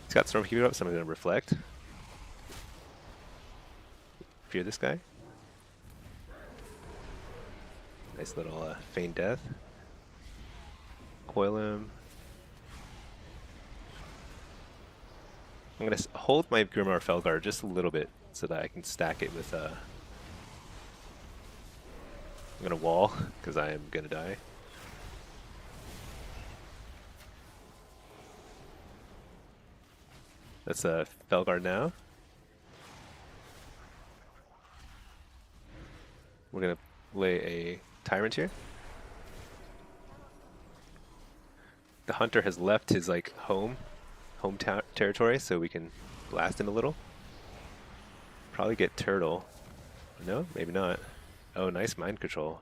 He's got Stormkeeper up, so I'm going to reflect. Fear this guy. Nice little feign death. Coil him. I'm going to hold my Grimoire Felguard just a little bit so that I can stack it with... I'm going to wall because I am going to die. That's a Felguard now. We're gonna lay a Tyrant here. The Hunter has left his like home territory, so we can blast him a little. Probably get Turtle. No, maybe not. Oh, nice mind control.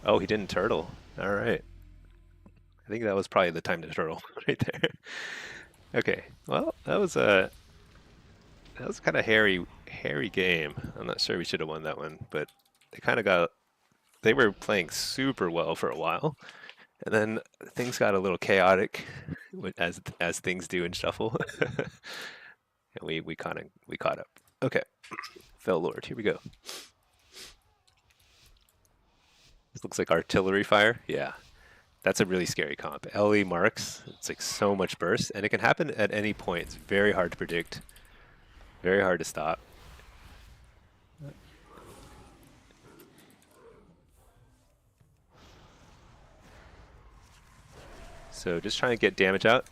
Oh, he didn't turtle. All right. I think that was probably the time to turtle right there. Okay. Well, that was kind of hairy game. I'm not sure we should have won that one, but they were playing super well for a while, and then things got a little chaotic, as things do in shuffle, and we caught up. Okay, Fel Lord, here we go. This looks like artillery fire. Yeah, that's a really scary comp. Ellie marks. It's like so much burst, and it can happen at any point. It's very hard to predict. Very hard to stop. So just trying to get damage out.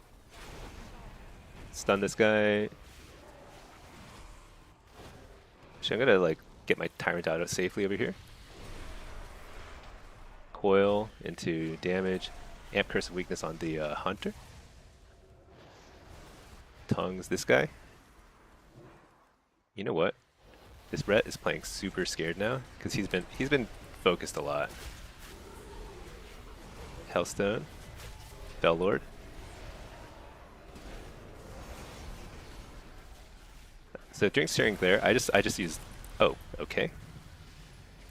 Stun this guy. Actually, I'm gonna like get my Tyrant out safely over here. Coil into damage. Amp Curse of Weakness on the Hunter. Tongues this guy. You know what? This Brett is playing super scared now because he's been focused a lot. Hellstone. Fel Lord. So during Searing Glare, I just used. Oh, okay.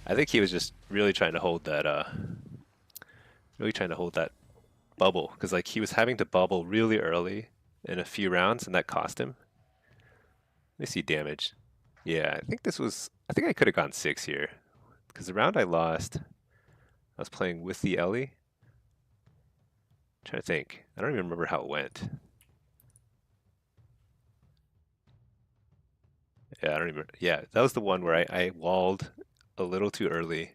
I think he was just really trying to hold that bubble, because like he was having to bubble really early in a few rounds, and that cost him. Let me see damage. Yeah, I think I could have gone 6 here, because the round I lost, I was playing with the Ellie. I'm trying to think. I don't even remember how it went. Yeah, I don't even. Yeah, that was the one where I walled a little too early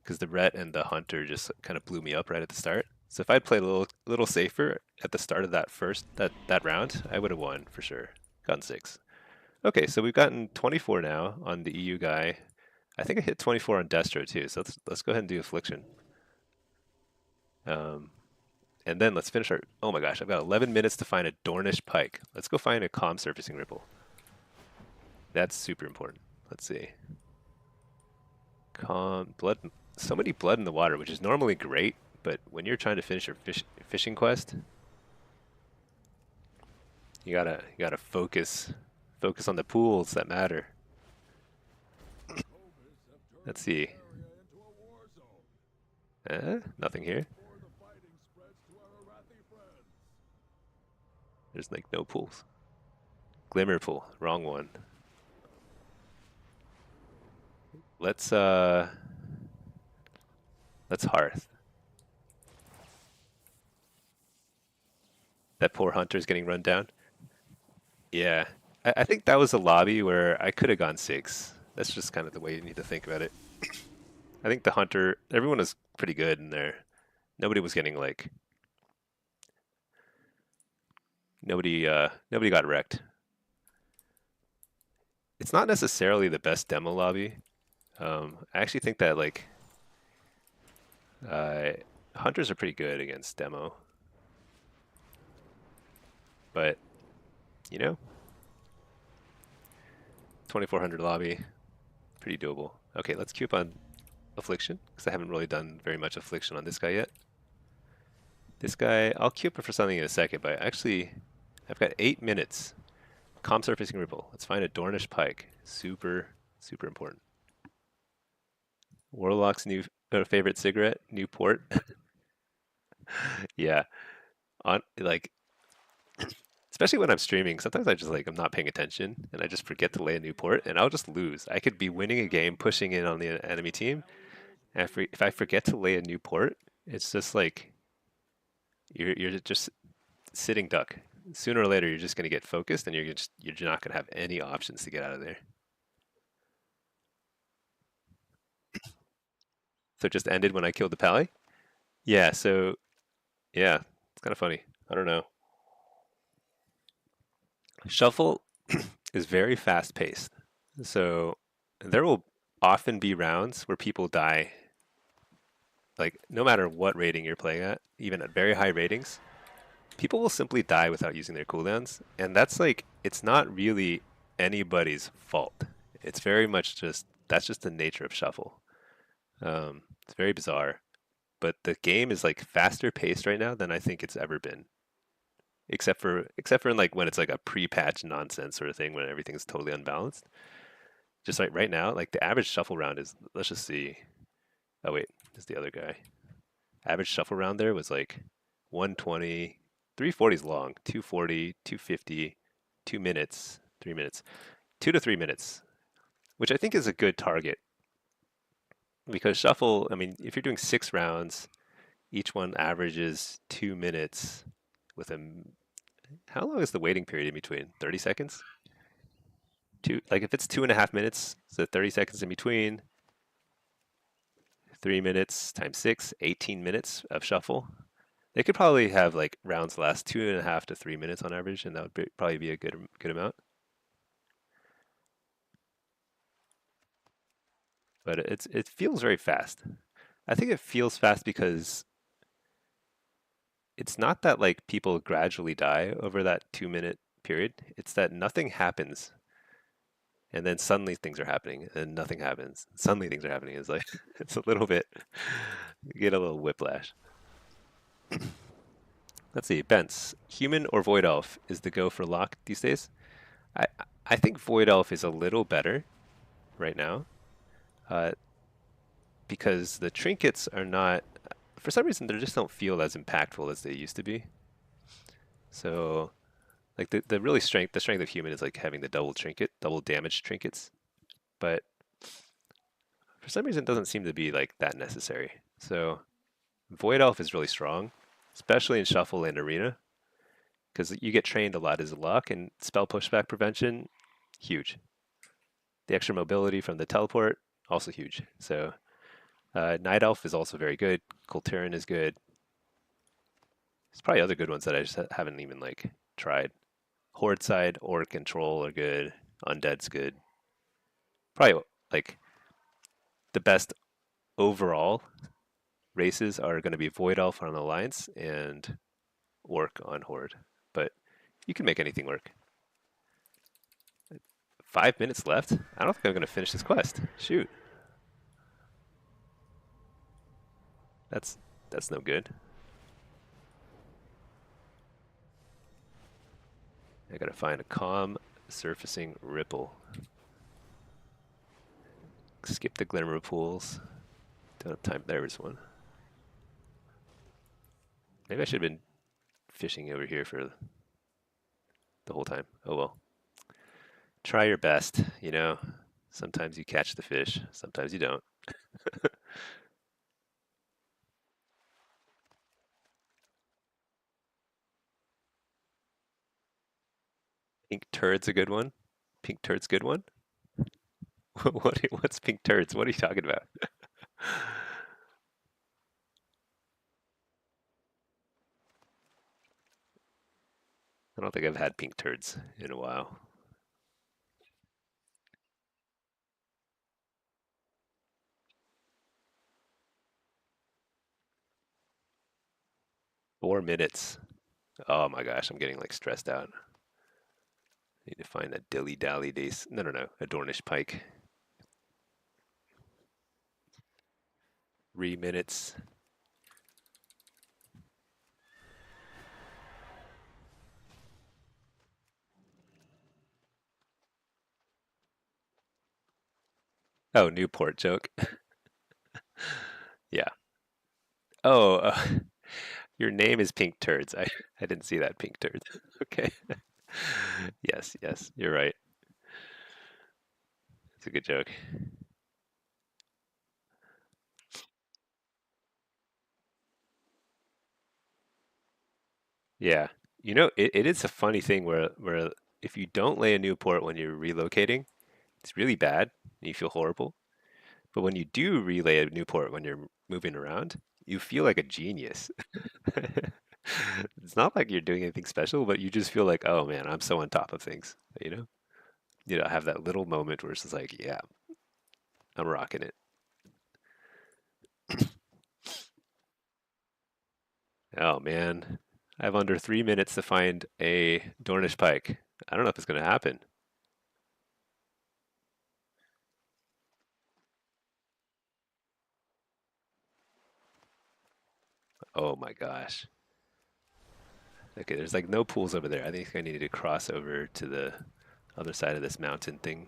because the Ret and the Hunter just kind of blew me up right at the start. So if I'd played a little safer at the start of that round, I would have won for sure. Gotten 6. Okay, so we've gotten 24 now on the EU guy. I think I hit 24 on Destro too. So let's go ahead and do affliction. And then let's finish our. Oh my gosh, I've got 11 minutes to find a Dornish Pike. Let's go find a calm surfacing ripple. That's super important. Let's see. Calm blood. So many blood in the water, which is normally great, but when you're trying to finish your fishing quest, you gotta focus on the pools that matter. Let's see. Nothing here. There's like no pools. Glimmer pool, wrong one. Let's Hearth. That poor Hunter's getting run down. Yeah, I think that was a lobby where I could have gone 6. That's just kind of the way you need to think about it. I think the Hunter, everyone was pretty good in there. Nobody was getting like, nobody got wrecked. It's not necessarily the best demo lobby. I actually think that like Hunters are pretty good against demo, but you know, 2400 lobby, pretty doable. Okay, let's queue up on affliction because I haven't really done very much affliction on this guy yet. This guy, I'll queue up for something in a second, but actually, I've got 8 minutes. Calm surfacing ripple. Let's find a Dornish Pike. Super important. Warlock's new favorite cigarette, Newport. Yeah, on like, especially when I'm streaming. Sometimes I just like I'm not paying attention and I just forget to lay a Newport, and I'll just lose. I could be winning a game, pushing in on the enemy team, and if I forget to lay a Newport, it's just like you're just sitting duck. sooner or later you're just going to get focused, and you're not going to have any options to get out of there. So it just ended when I killed the pally. Yeah. So yeah, it's kind of funny. I don't know. Shuffle is very fast paced. So there will often be rounds where people die, like no matter what rating you're playing at, even at very high ratings, people will simply die without using their cooldowns. And that's like, it's not really anybody's fault. It's very much just, that's just the nature of Shuffle. It's very bizarre. But the game is like faster paced right now than I think it's ever been. Except for in like when it's like a pre-patch nonsense sort of thing when everything's totally unbalanced. Just like right now, like the average shuffle round is, let's just see. Oh wait, there's the other guy. Average shuffle round there was like 120, 340 is long, 240, 250, 2 minutes, 3 minutes, 2 to 3 minutes, which I think is a good target because shuffle. I mean, if you're doing 6 rounds, each one averages 2 minutes. With a, how long is the waiting period in between? 30 seconds. Two, like if it's 2.5 minutes, so 30 seconds in between. 3 minutes times 6, 18 minutes of shuffle. They could probably have like rounds last 2.5 to 3 minutes on average, and that would probably be a good amount. But it feels very fast. I think it feels fast because it's not that like people gradually die over that 2 minute period. It's that nothing happens, and then suddenly things are happening, and nothing happens. Suddenly things are happening. It's like it's a little bit, you get a little whiplash. Let's see, Bence, human or void elf is the go for lock these days. I I think void elf is a little better right now, uh, because the trinkets are not, for some reason, they just don't feel as impactful as they used to be. So, like the strength of human is like having the double trinket, double damage trinkets, but for some reason, it doesn't seem to be like that necessary. So, void elf is really strong, especially in shuffle and arena, because you get trained a lot as a luck and spell pushback prevention, huge. The extra mobility from the teleport, also huge. So Night Elf is also very good. Kulturin is good. There's probably other good ones that I just haven't even like tried. Horde side or Control are good. Undead's good. Probably like the best overall races are going to be Void Elf on Alliance and Orc on Horde. But you can make anything work. 5 minutes left? I don't think I'm going to finish this quest. Shoot. That's that's no good. I gotta find a calm surfacing ripple. Skip the glimmer pools. Don't have time. There was one. Maybe I should have been fishing over here for the whole time. Oh well. Try your best, you know. Sometimes you catch the fish, sometimes you don't. Pink turd's a good one. Pink turd's a good one. What's pink turds? What are you talking about? I don't think I've had pink turds in a while. 4 minutes. Oh my gosh, I'm getting like stressed out. Need to find a dilly dally days. No, no, no. A Dornish pike. 3 minutes. Oh, Newport joke. Yeah. Oh, your name is Pink Turds. I didn't see that Pink Turds. Okay. Yes, yes, you're right. It's a good joke. Yeah. You know, it is a funny thing where if you don't lay a new port when you're relocating, it's really bad and you feel horrible. But when you do relay a new port when you're moving around, you feel like a genius. It's not like you're doing anything special, but you just feel like, oh man, I'm so on top of things, you know? You know, have that little moment where it's just like, yeah, I'm rocking it. Oh man, I have under 3 minutes to find a Dornish pike. I don't know if it's gonna happen. Oh my gosh. Okay, there's like no pools over there. I think I need to cross over to the other side of this mountain thing.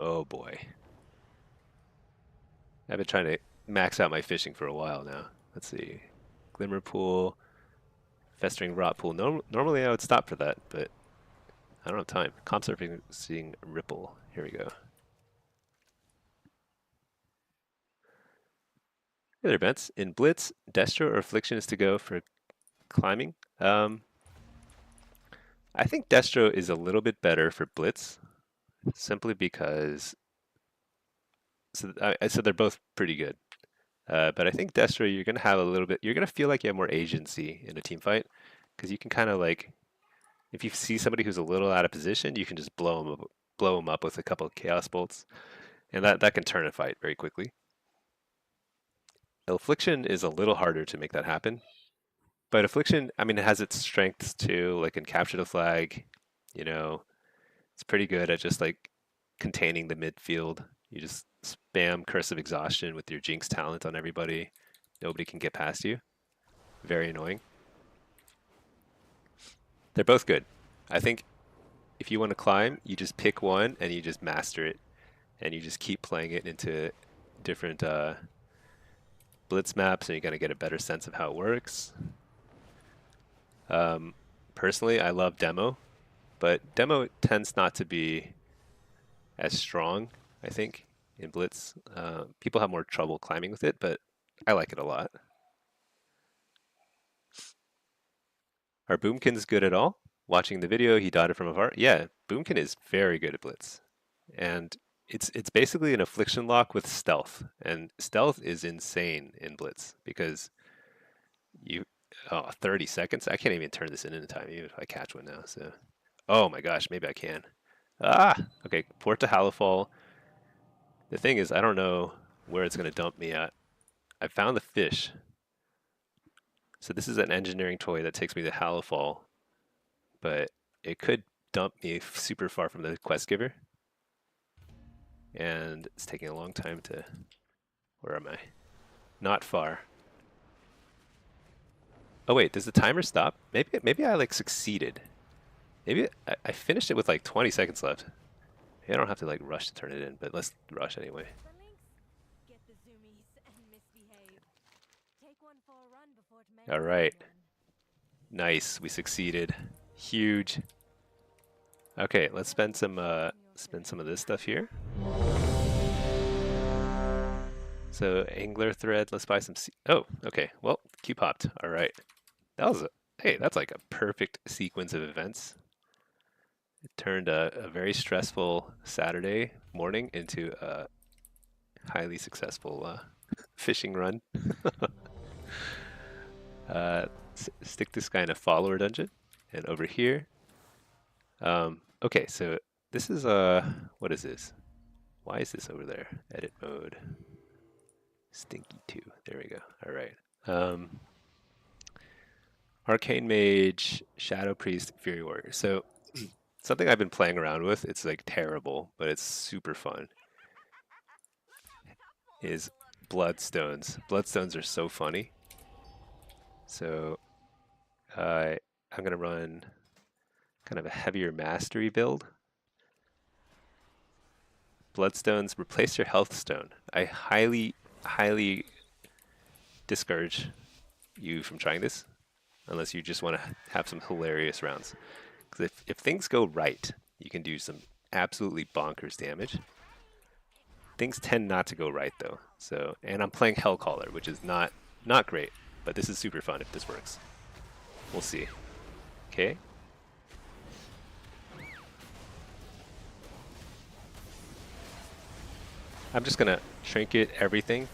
Oh boy. I've been trying to max out my fishing for a while now. Let's see. Glimmer pool, festering rot pool. Normally I would stop for that, but I don't have time. Comp surfing, seeing ripple. Here we go. Hey there, Bents. In Blitz, Destro or Affliction is to go for climbing. I think Destro is a little bit better for Blitz, simply because so they're both pretty good. But I think Destro, you're gonna have a little bit. You're gonna feel like you have more agency in a team fight because you can kind of like, if you see somebody who's a little out of position, you can just blow them up with a couple of chaos bolts, and that can turn a fight very quickly. Affliction is a little harder to make that happen, but Affliction, I mean, it has its strengths too. Like in capture the flag, you know, it's pretty good at just like containing the midfield. You just spam Curse of Exhaustion with your Jinx talent on everybody. Nobody can get past you. Very annoying. They're both good. I think if you want to climb, you just pick one and you just master it, and you just keep playing it into different blitz maps, and you're gonna get a better sense of how it works. Um, Personally, I love demo, but demo tends not to be as strong. I think in blitz, people have more trouble climbing with it, but I like it a lot. Are Boomkins good at all? Watching the video, he dotted from afar. Yeah, Boomkin is very good at blitz, and it's basically an affliction lock with stealth, and stealth is insane in blitz because you 30 seconds. I can't even turn this in time, even if I catch one now. So, oh my gosh, maybe I can. Ah, okay. Port to Hallowfall. The thing is, I don't know where it's gonna dump me at. I found the fish. So this is an engineering toy that takes me to Hallowfall, but it could dump me super far from the quest giver, and it's taking a long time to. Where am I? Not far. Oh wait, does the timer stop? Maybe I like succeeded. Maybe I finished it with like 20 seconds left. Maybe I don't have to like rush to turn it in, but let's rush anyway. All right. Nice, we succeeded. Huge. Okay, let's spend some of this stuff here. So angler thread, let's buy some. Oh, okay. Well, Q popped. All right. That was hey, that's like a perfect sequence of events. It turned a very stressful Saturday morning into a highly successful fishing run. Stick this guy in a follower dungeon, and over here. Okay, so this is what is this? Why is this over there? Edit mode. Stinky 2. There we go. All right. Arcane Mage, Shadow Priest, Fury Warrior. So something I've been playing around with, it's like terrible, but it's super fun, is Bloodstones. Bloodstones are so funny. So I'm going to run kind of a heavier mastery build. Bloodstones, replace your health stone. I highly discourage you from trying this unless you just want to have some hilarious rounds. Because if things go right, you can do some absolutely bonkers damage. things tend not to go right though. So, and I'm playing Hellcaller, which is not great, but this is super fun if this works. We'll see. Okay. I'm just gonna trinket everything,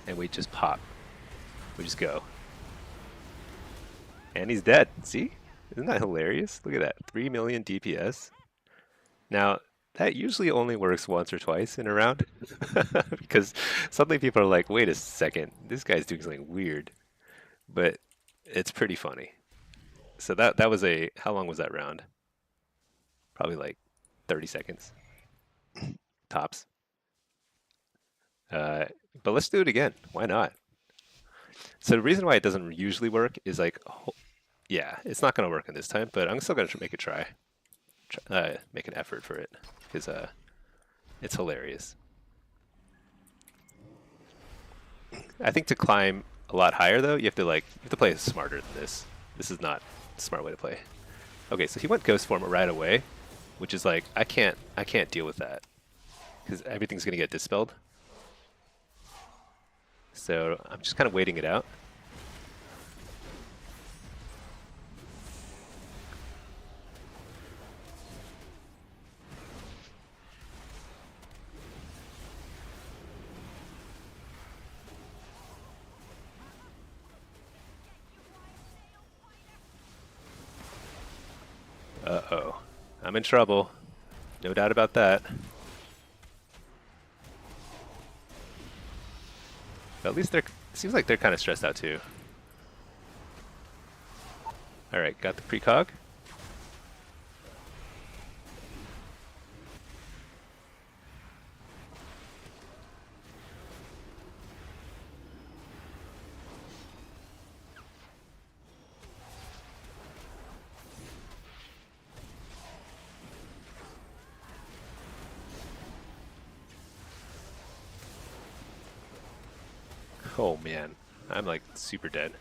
and we just pop. We just go. And he's dead. See? Isn't that hilarious? Look at that. 3 million DPS. Now, that usually only works once or twice in a round. Because suddenly people are like, wait a second, this guy's doing something weird. But it's pretty funny. So that was a, how long was that round? Probably like 30 seconds. Tops. But let's do it again. Why not? So the reason why it doesn't usually work is like, yeah, it's not going to work in this time, but I'm still going to make a try. Make an effort for it because it's hilarious. I think to climb a lot higher though, you have to play smarter than this. This is not a smart way to play. Okay, so he went ghost form right away, which is like I can't deal with that because everything's gonna get dispelled. So I'm just kind of waiting it out. Uh-oh. I'm in trouble. No doubt about that. But at least seems like they're kind of stressed out too. Alright, got the precog. Oh man, I'm like super dead.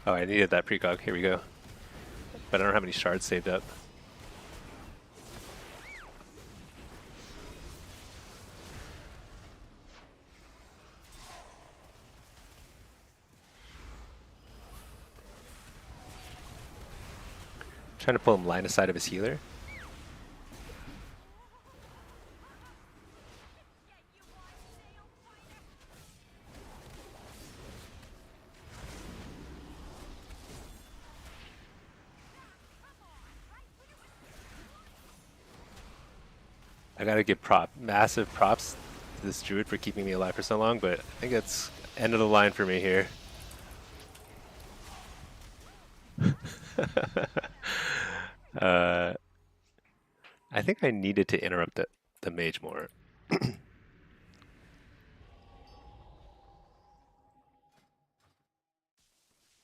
Oh, I needed that precog. Here we go. But I don't have any shards saved up. Trying to pull him line aside of his healer. I gotta give massive props to this druid for keeping me alive for so long, but I think it's end of the line for me here. I think I needed to interrupt the mage more.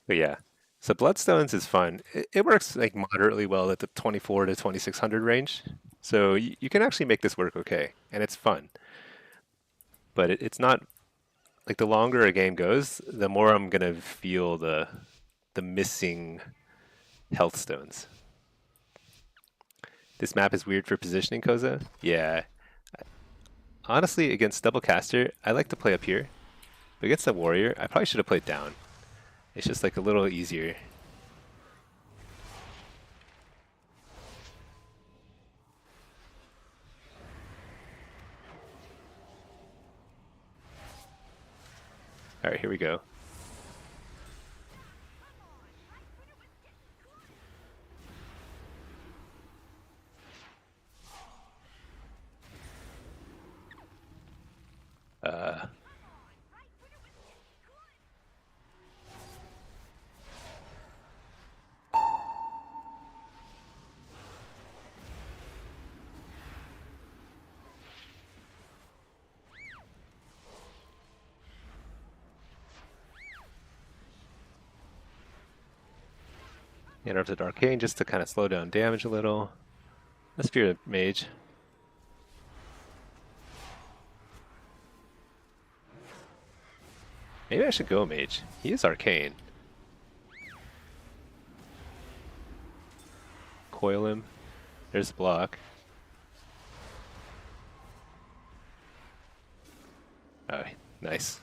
But yeah, so Bloodstones is fun. It works like moderately well at the 24 to 2600 range. So you can actually make this work okay, and it's fun. But it's not like the longer a game goes, the more I'm gonna feel the missing health stones. This map is weird for positioning, Koza. Yeah. Honestly, against double caster, I like to play up here. But against the warrior, I probably should have played down. It's just like a little easier. All right, here we go. Uh, Interrupted Arcane just to kind of slow down damage a little. Let's fear the Mage. Maybe I should go Mage. He is Arcane. Coil him. There's the block. Oh, nice.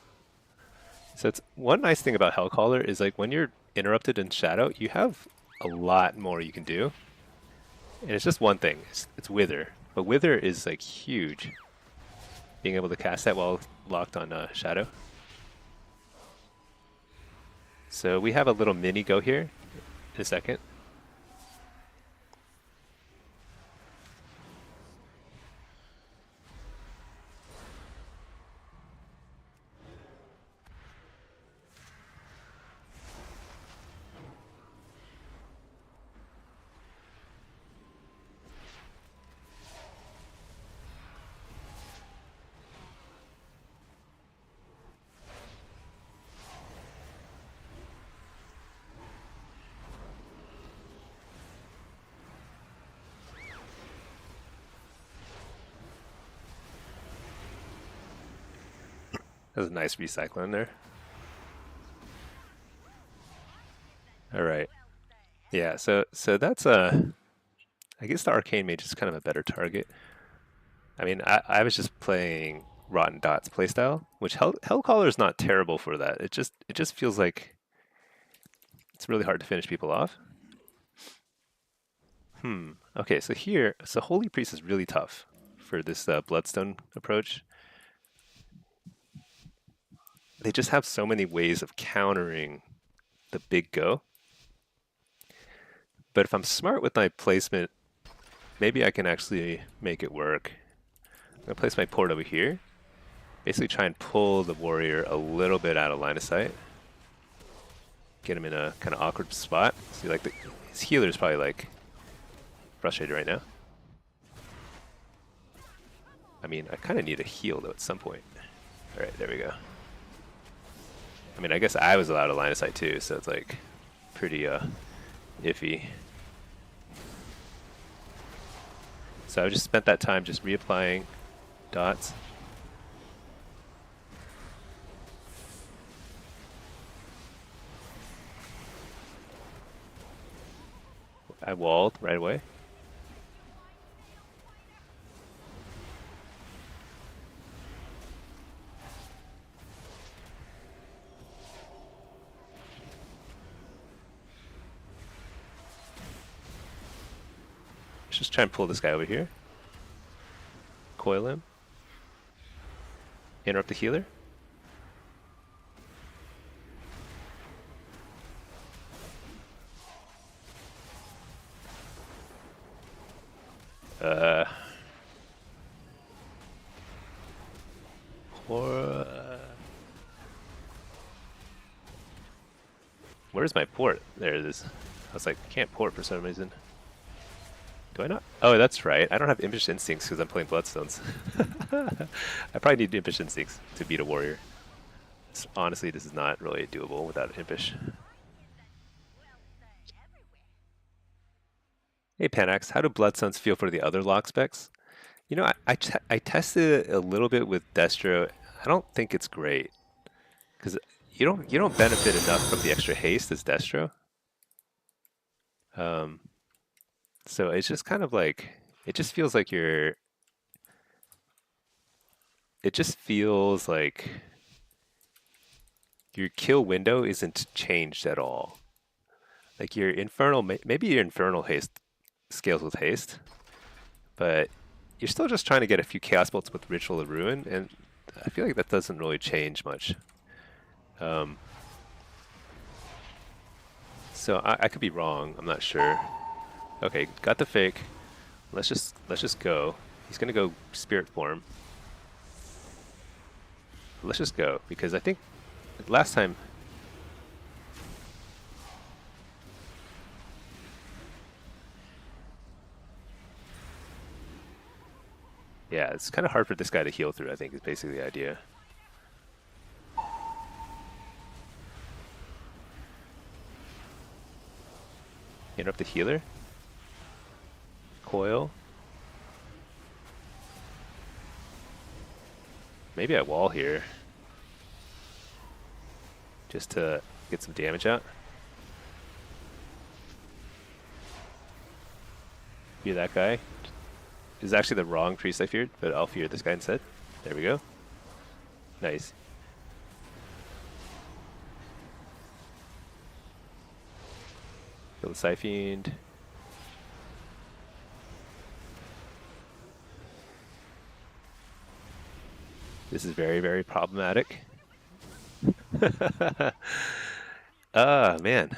So it's one nice thing about Hellcaller is like when you're interrupted in Shadow, you have a lot more you can do. And it's just one thing. It's Wither. But Wither is like huge. Being able to cast that while locked on Shadow. So we have a little mini go here in a second. That's a nice recycle in there. All right. Yeah, so that's I guess the Arcane Mage is kind of a better target. I mean, I was just playing Rotten Dots playstyle, which Hellcaller is not terrible for that. It just feels like it's really hard to finish people off. Okay, so Holy Priest is really tough for this Bloodstone approach. They just have so many ways of countering the big go. But if I'm smart with my placement, maybe I can actually make it work. I'm going to place my port over here. Basically try and pull the warrior a little bit out of line of sight. Get him in a kind of awkward spot. See, like his healer is probably like frustrated right now. I mean, I kind of need a heal though at some point. All right, there we go. I mean, I guess I was allowed a line of sight too, so it's like pretty iffy. So I just spent that time just reapplying dots. I walled right away. Let's just try and pull this guy over here. Coil him. Interrupt the healer. Where's my port? There it is. I was like, I can't port for some reason. Do I not? Oh, that's right. I don't have Impish Instincts because I'm playing Bloodstones. I probably need Impish Instincts to beat a warrior. Honestly, this is not really doable without Impish. Hey Panax, how do Bloodstones feel for the other lock specs? You know, I tested it a little bit with Destro. I don't think it's great because you don't benefit enough from the extra haste as Destro. So it's just kind of like it just feels like your kill window isn't changed at all. Like your infernal, maybe your infernal haste scales with haste, but you're still just trying to get a few chaos bolts with Ritual of Ruin, and I feel like that doesn't really change much. So I could be wrong. I'm not sure. Okay, got the fake. Let's just go. He's gonna go spirit form. Let's just go because I think last time. Yeah, it's kind of hard for this guy to heal through, I think, is basically the idea. Interrupt the healer. Coil. Maybe I wall here. Just to get some damage out. Fear that guy. This is actually the wrong priest I feared, but I'll fear this guy instead. There we go. Nice. Kill the Psyfiend. This is very, very problematic. Ah, man.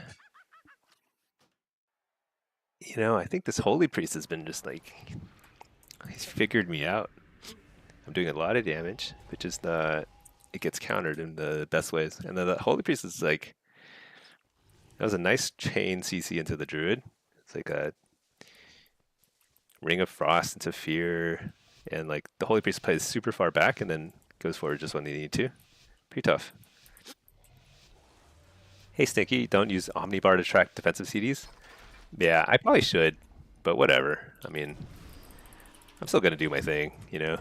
You know, I think this Holy Priest has been just like, he's figured me out. I'm doing a lot of damage, but just it gets countered in the best ways. And then the Holy Priest is like, that was a nice chain CC into the Druid. It's like a Ring of Frost into Fear, and like the Holy Priest plays super far back and then goes forward just when they need to. Pretty tough. Hey Stinky, don't use Omnibar to track defensive CDs. Yeah, I probably should, but whatever. I mean, I'm still gonna do my thing, you know.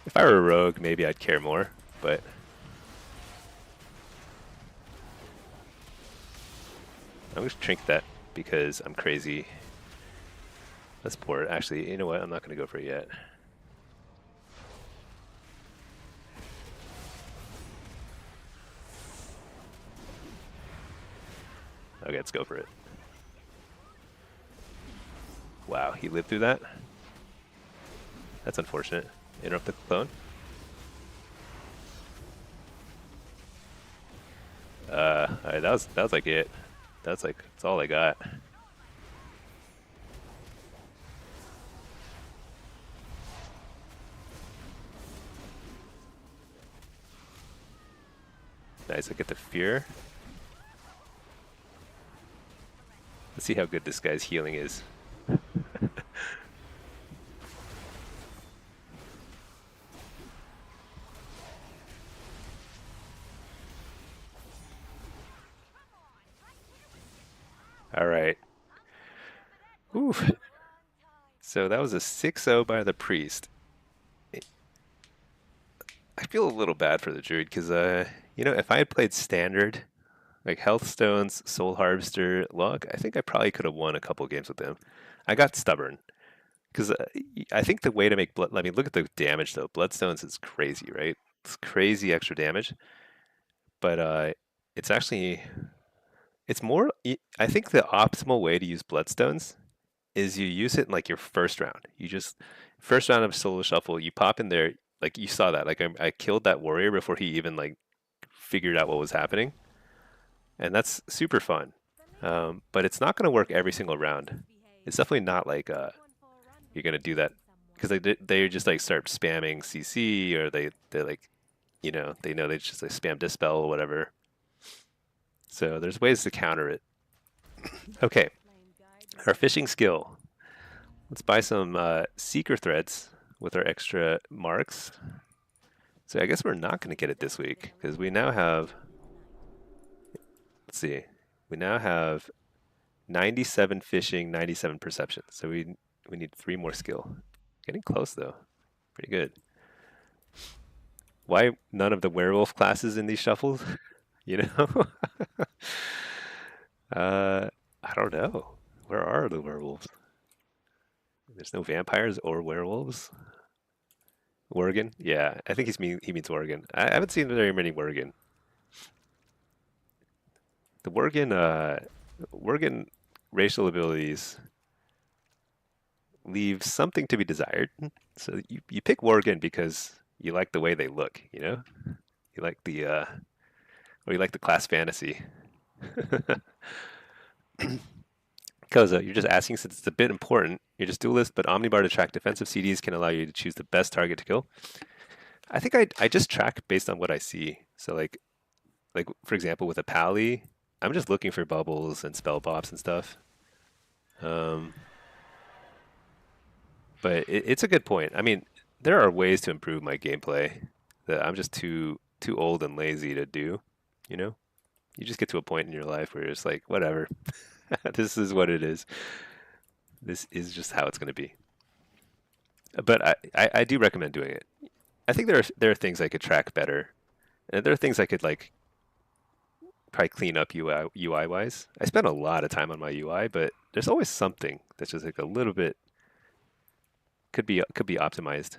If I were a rogue, maybe I'd care more, but I'm just trinket that because I'm crazy. That's poor. Actually, you know what? I'm not gonna go for it yet. Okay, let's go for it. Wow, he lived through that? That's unfortunate. Interrupt the clone. Alright, that was like it. That's all I got. Nice, I get the fear. Let's see how good this guy's healing is. All right. Oof. So that was a 6-0 by the priest. I feel a little bad for the druid because, you know, if I had played standard, like Health Stones, Soul Harvester, Log, I think I probably could have won a couple games with him. I got stubborn because I think the way to make blood. I mean, look at the damage though. Bloodstones is crazy, right? It's crazy extra damage, but it's actually it's more. I think the optimal way to use Bloodstones is you use it in like your first round. You just first round of solo shuffle, you pop in there, like you saw that. Like I killed that warrior before he even like figured out what was happening, and that's super fun. But it's not going to work every single round. It's definitely not like you're going to do that because they just like start spamming CC or they like they know they just like spam dispel or whatever. So there's ways to counter it. Okay, our fishing skill. Let's buy some seeker threads with our extra marks. So I guess we're not going to get it this week because we now have, let's see, we now have 97 fishing, 97 perception. So we need 3 more skill. Getting close though. Pretty good. Why none of the werewolf classes in these shuffles? You know? I don't know. Where are the werewolves? There's no vampires or werewolves. Worgen? Yeah, I think he means Worgen. I haven't seen very many Worgen. The Worgen racial abilities leave something to be desired. So you pick Worgen because you like the way they look, you know? You like the or you like the class fantasy. Koza, you're just asking since it's a bit important. You're just duelist, but Omnibar to track defensive CDs can allow you to choose the best target to kill. I think I just track based on what I see. So like for example with a Pally, I'm just looking for bubbles and spell pops and stuff. But it's a good point. I mean, there are ways to improve my gameplay that I'm just too old and lazy to do, you know? You just get to a point in your life where you're just like, whatever, this is what it is. This is just how it's going to be. But I do recommend doing it. I think there are things I could track better, and there are things I could like probably clean up UI wise. I spend a lot of time on my UI, but there's always something that's just like a little bit could be optimized.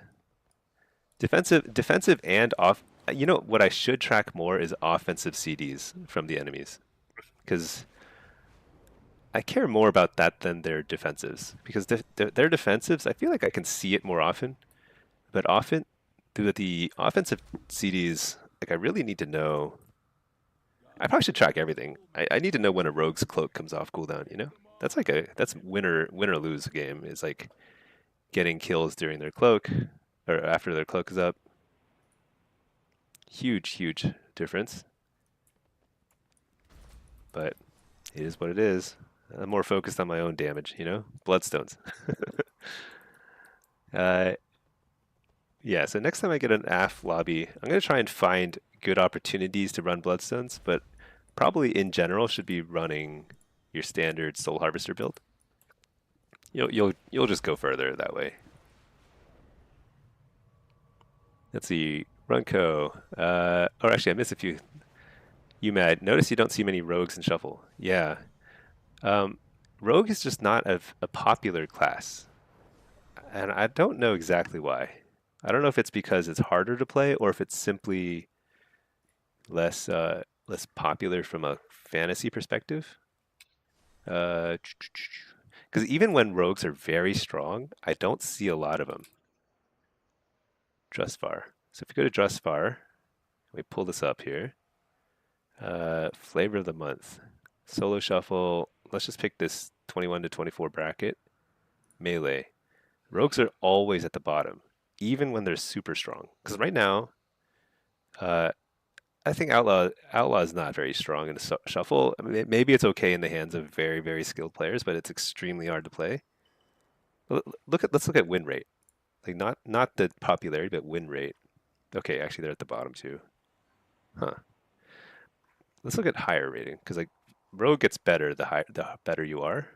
Defensive and off. You know what I should track more is offensive CDs from the enemies because I care more about that than their defensives because their defensives I feel like I can see it more often, but often through the offensive CDs like I really need to know. I probably should track everything. I need to know when a rogue's cloak comes off cooldown. You know, that's win or lose game is like getting kills during their cloak or after their cloak is up. Huge difference, but it is what it is. I'm more focused on my own damage, you know? Bloodstones. uh, yeah, so next time I get an AF lobby, I'm going to try and find good opportunities to run Bloodstones, but probably in general should be running your standard Soul Harvester build. You'll just go further that way. Let's see, Runco. Or actually, I missed a few. You mad? Notice you don't see many rogues in Shuffle. Yeah, Um, Rogue is just not a popular class, and I don't know exactly why. I don't know if it's because it's harder to play or if it's simply less popular from a fantasy perspective. Because even when rogues are very strong, I don't see a lot of them. Drustvar. So if you go to Drustvar, we pull this up here. Flavor of the month. Solo shuffle. Let's just pick this 21 to 24 bracket. Melee. Rogues are always at the bottom, even when they're super strong. Because right now, uh, I think Outlaw is not very strong in a shuffle. I mean, maybe it's okay in the hands of very skilled players, but it's extremely hard to play. Let's look at win rate. Like not the popularity, but win rate. Okay, actually they're at the bottom too. Huh. Let's look at higher rating because like Rogue gets better the better you are.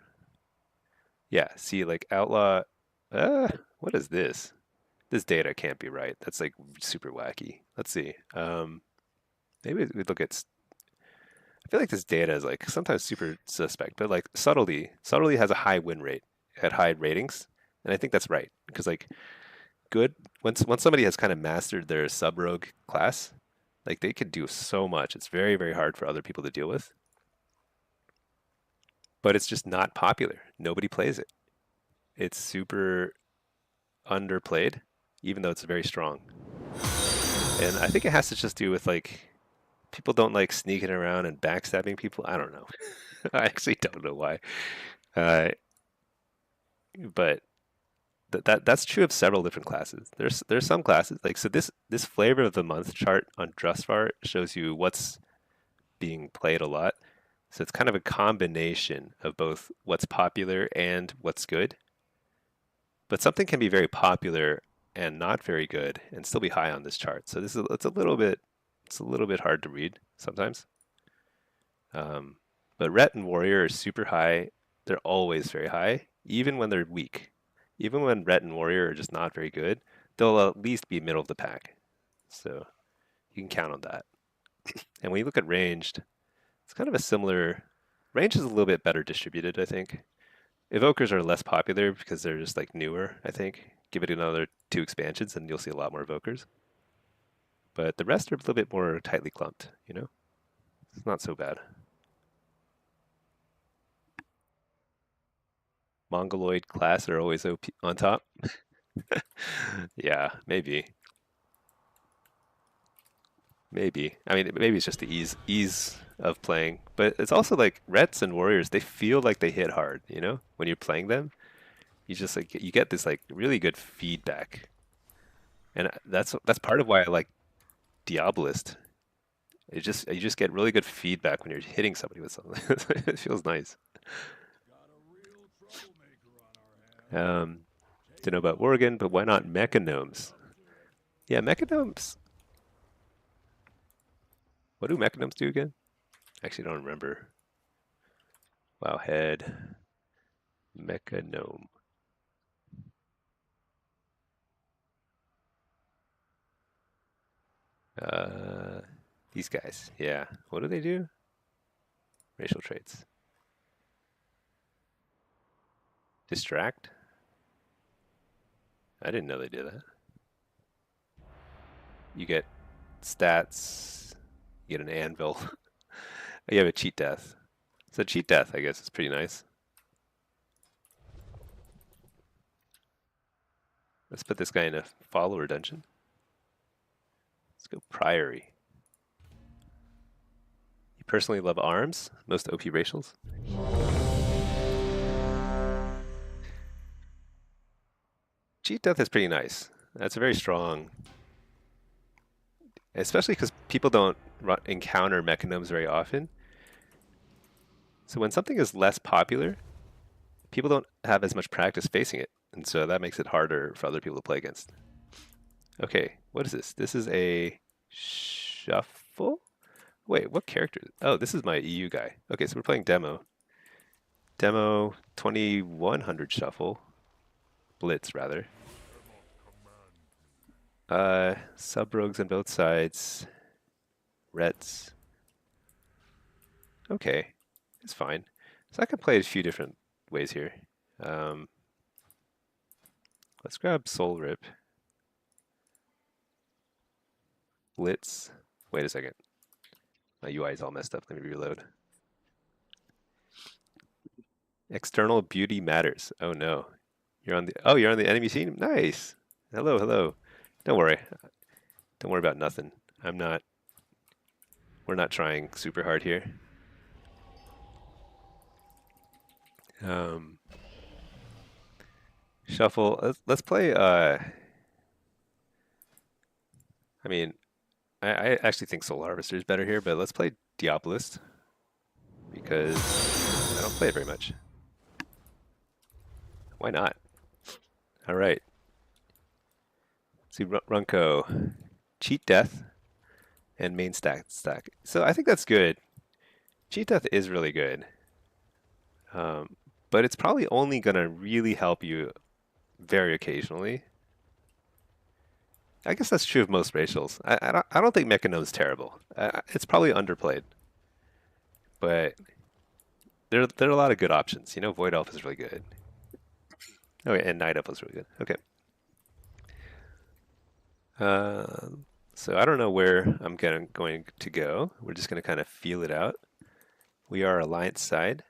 Yeah, see like Outlaw. What is this? This data can't be right. That's like super wacky. Let's see. Maybe we look at. I feel like this data is like sometimes super suspect, but like subtlety has a high win rate at high ratings, and I think that's right because like good once somebody has kind of mastered their sub rogue class, like they could do so much. It's very hard for other people to deal with, but it's just not popular. Nobody plays it. It's super underplayed, even though it's very strong. And I think it has to just do with like people don't like sneaking around and backstabbing people. I don't know. I actually don't know why. Uh, but that's true of several different classes. There's some classes like so this flavor of the month chart on Drustvar shows you what's being played a lot. So it's kind of a combination of both what's popular and what's good. But something can be very popular and not very good and still be high on this chart. So it's a little bit hard to read sometimes. But Ret and Warrior are super high. They're always very high, even when they're weak. Even when Ret and Warrior are just not very good, they'll at least be middle of the pack. So you can count on that. And when you look at ranged, it's kind of a similar. Range is a little bit better distributed, I think. Evokers are less popular because they're just like newer, I think. Give it another 2 expansions and you'll see a lot more evokers. But the rest are a little bit more tightly clumped, you know? It's not so bad. Mongoloid class are always OP on top. Yeah, maybe. Maybe. I mean, maybe it's just the ease of playing, but it's also like Rets and Warriors, they feel like they hit hard, you know? When you're playing them, you just like you get this like really good feedback. And that's part of why I like Diabolist. You just get really good feedback when you're hitting somebody with something. It feels nice. Um, don't know about Oregon, but why not Mechanomes? Yeah, Mechanomes. What do Mechanomes do again? Actually, don't remember. Wow, head. Mecha gnome. These guys. Yeah. What do they do? Racial traits. Distract? I didn't know they did that. You get stats. You get an anvil. You have a cheat death. So cheat death, I guess, is pretty nice. Let's put this guy in a follower dungeon. Let's go Priory. You personally love arms? Most OP racials? Cheat death is pretty nice. That's very strong. Especially because people don't encounter mechanomes very often. So when something is less popular, people don't have as much practice facing it. And so that makes it harder for other people to play against. Okay, what is this? This is a shuffle? Wait, what character? Oh, this is my EU guy. Okay, so we're playing demo. Demo 2100 shuffle. Blitz, rather. Sub-rogues on both sides. Reds. Okay, it's fine. So I can play a few different ways here. Let's grab Soul Rip. Blitz. Wait a second. My UI is all messed up. Let me reload. External beauty matters. Oh no. You're on the enemy team? Nice. Hello, hello. Don't worry. Don't worry about nothing. We're not trying super hard here. Shuffle. Let's play I mean, I actually think Soul Harvester is better here, but let's play Diabolist because I don't play it very much. Why not? All right. See, Runko, cheat death, and main stack. So I think that's good. Cheat death is really good, but it's probably only gonna really help you very occasionally. I guess that's true of most racials. I don't think Mechanome's terrible. It's probably underplayed, but there are a lot of good options. You know, Void Elf is really good. Oh, yeah, and Night Elf is really good. Okay. So I don't know where I'm going to go. We're just going to kind of feel it out. We are Alliance side.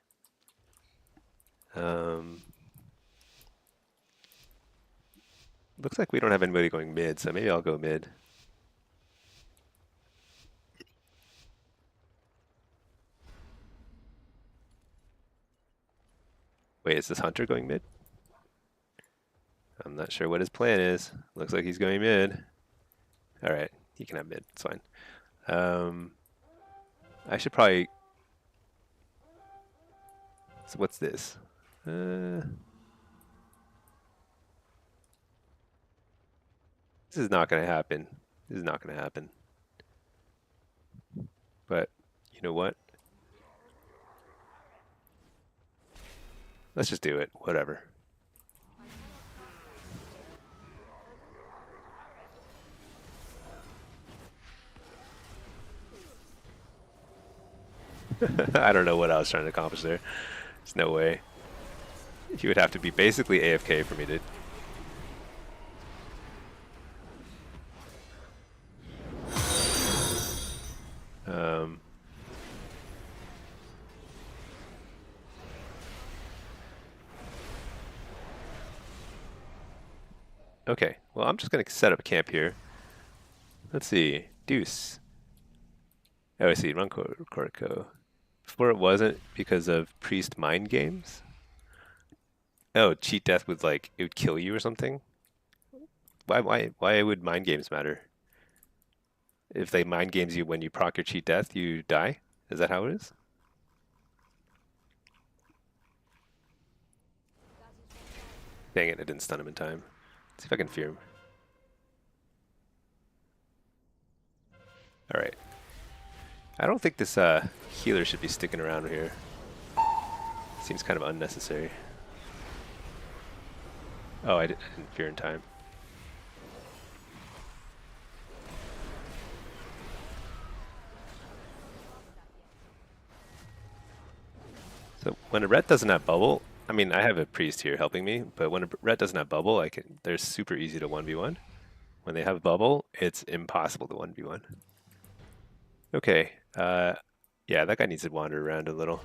Looks like we don't have anybody going mid, so maybe I'll go mid. Wait, is this Hunter going mid? I'm not sure what his plan is. Looks like he's going mid. All right, he can have mid. It's fine. I should probably... So what's this? This is not going to happen. This is not going to happen. But you know what? Let's just do it. Whatever. I don't know what I was trying to accomplish there. There's no way. You would have to be basically AFK for me to... Okay, well, I'm just going to set up a camp here. Let's see. Deuce. Oh, I see. Run Corco. Before it wasn't because of priest mind games. Oh, cheat death would like it would kill you or something. Why would mind games matter? If they mind games you when you proc your cheat death, you die. Is that how it is? Dang it! I didn't stun him in time. Let's see if I can fear him. All right. I don't think this healer should be sticking around here. Seems kind of unnecessary. Oh, I didn't fear in time. So when a ret doesn't have bubble, I mean, I have a priest here helping me, but when a ret doesn't have bubble, they're super easy to 1v1. When they have bubble, it's impossible to 1v1. Okay, yeah, that guy needs to wander around a little.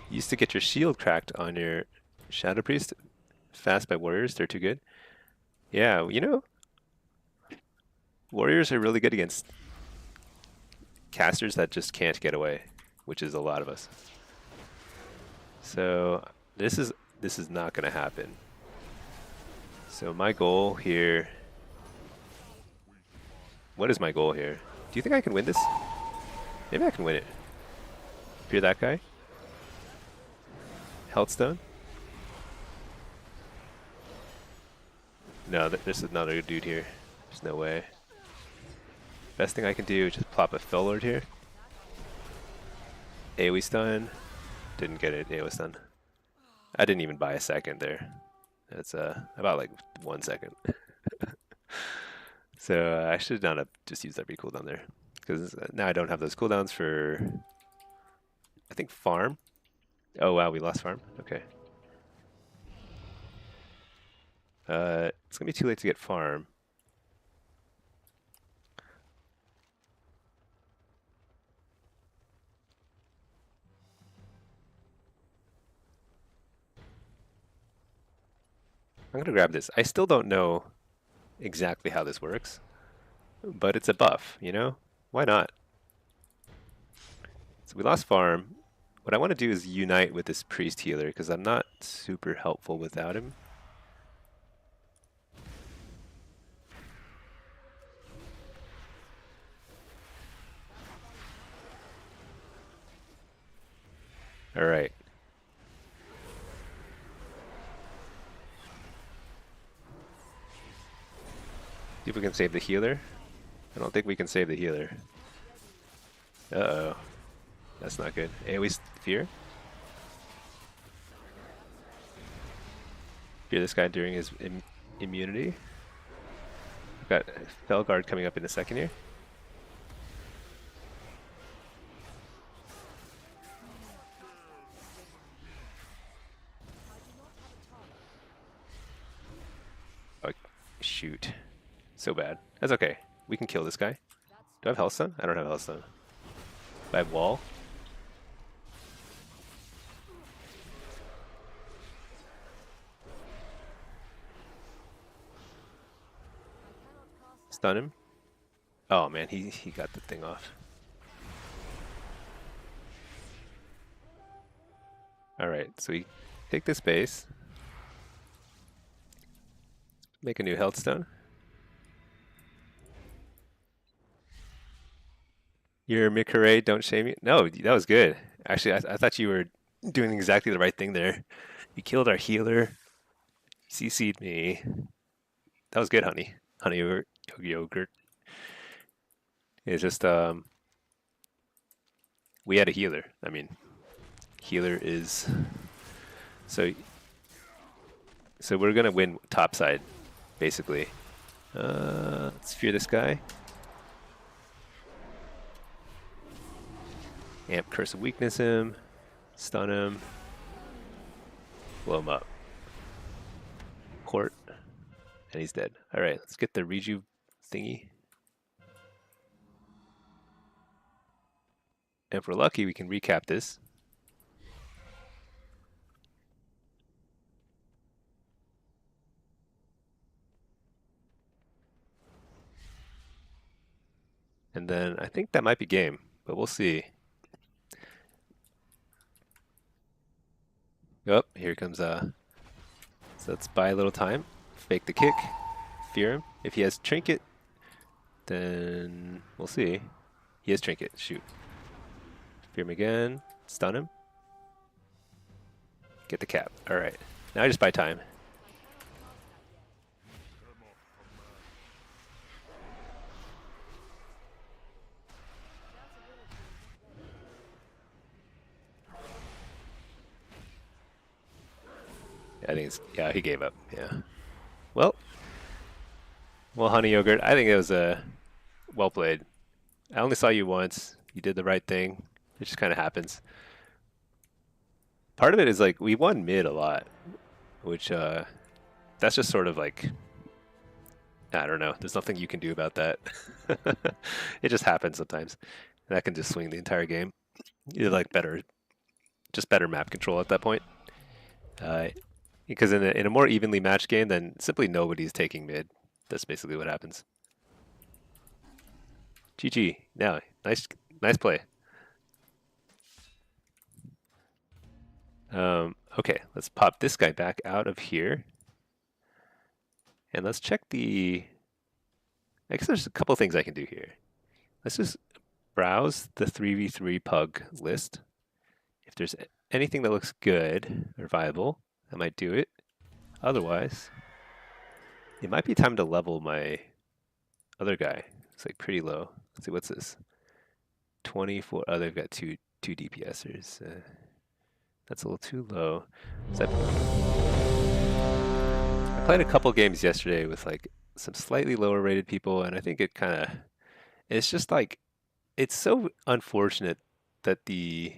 You used to get your shield cracked on your Shadow Priest. Fast by warriors, they're too good. Yeah, you know, warriors are really good against casters that just can't get away, which is a lot of us. So this is not going to happen. So my goal here. What is my goal here? Do you think I can win this? Maybe I can win it. Fear that guy. Healthstone. No, there's another dude here. There's no way. Best thing I can do is just plop a Fell Lord here. AoE stun. Didn't get it. AoE stun. I didn't even buy a second there. That's about like 1 second. So I should not have just used every cooldown there, because now I don't have those cooldowns for, I think, farm. Oh wow, we lost farm. Okay. It's gonna be too late to get farm. I'm gonna grab this. I still don't know exactly how this works, but it's a buff, you know? Why not? So we lost farm. What I want to do is unite with this priest healer, because I'm not super helpful without him. All right. See if we can save the healer. I don't think we can save the healer. Uh-oh. That's not good. AoE fear. Fear this guy during his immunity. We've got Felguard coming up in a second here. Oh, shoot. So bad. That's okay. We can kill this guy. Do I have Healthstone? I don't have Healthstone. I have Wall. Stun him. Oh man, he got the thing off. Alright, so we take this base. Make a new Healthstone. Your Mikure, don't shame me. No, that was good. Actually, I thought you were doing exactly the right thing there. You killed our healer. CC'd me. That was good, honey. Honey yogurt. It's just we had a healer. I mean, healer is so we're gonna win topside, basically. Let's fear this guy. Amp Curse of Weakness him, stun him, blow him up. Court, and he's dead. All right, let's get the reju thingy. And if we're lucky, we can recap this. And then I think that might be game, but we'll see. Oh, here comes so let's buy a little time. Fake the kick. Fear him. If he has trinket, then we'll see. He has trinket. Shoot. Fear him again. Stun him. Get the cap. Alright. Now I just buy time. I think it's, yeah, he gave up. Yeah. Well, honey yogurt. I think it was well played. I only saw you once. You did the right thing. It just kind of happens. Part of it is like we won mid a lot, which that's just sort of like I don't know. There's nothing you can do about that. It just happens sometimes. That can just swing the entire game. You're like just better map control at that point. Because in a more evenly matched game, then simply nobody's taking mid. That's basically what happens. GG. Now, nice play. Okay, let's pop this guy back out of here. And let's check I guess there's a couple things I can do here. Let's just browse the 3v3 pug list. If there's anything that looks good or viable, I might do it. Otherwise, it might be time to level my other guy. It's like pretty low. Let's see, what's this? 24. Oh, they've got two DPSers. That's a little too low. So I played a couple games yesterday with like some slightly lower rated people, and I think it's just like, it's so unfortunate that the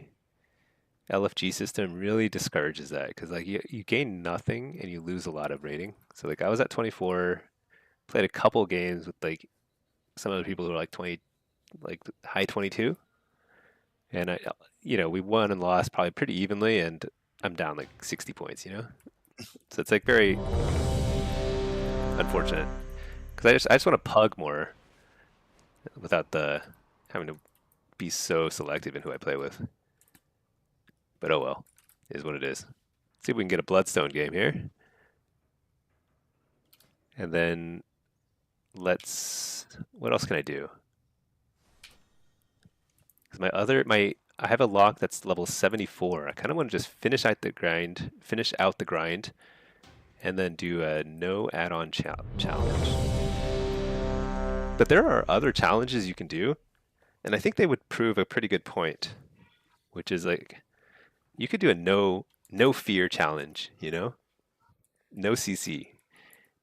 LFG system really discourages that, because like you gain nothing and you lose a lot of rating. So like I was at 24, played a couple games with like some other people who were like 20, like high 22, and we won and lost probably pretty evenly, and I'm down like 60 points, So it's like very unfortunate, because I just want to pug more without having to be so selective in who I play with. But oh well, it is what it is. Let's see if we can get a Bloodstone game here. And then what else can I do? Because I have a lock that's level 74. I kind of want to just finish out the grind, and then do a no add-on challenge. But there are other challenges you can do, and I think they would prove a pretty good point, which is like, you could do a no fear challenge, no CC,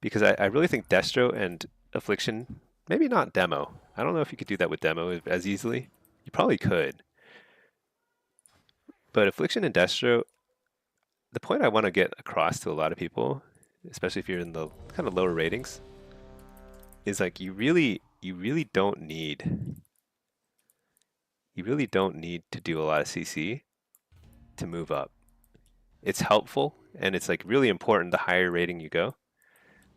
because I really think Destro and Affliction, maybe not Demo. I don't know if you could do that with Demo as easily. You probably could. But Affliction and Destro, the point I want to get across to a lot of people, especially if you're in the kind of lower ratings, is like you really don't need to do a lot of CC to move up. It's helpful, and it's like really important the higher rating you go.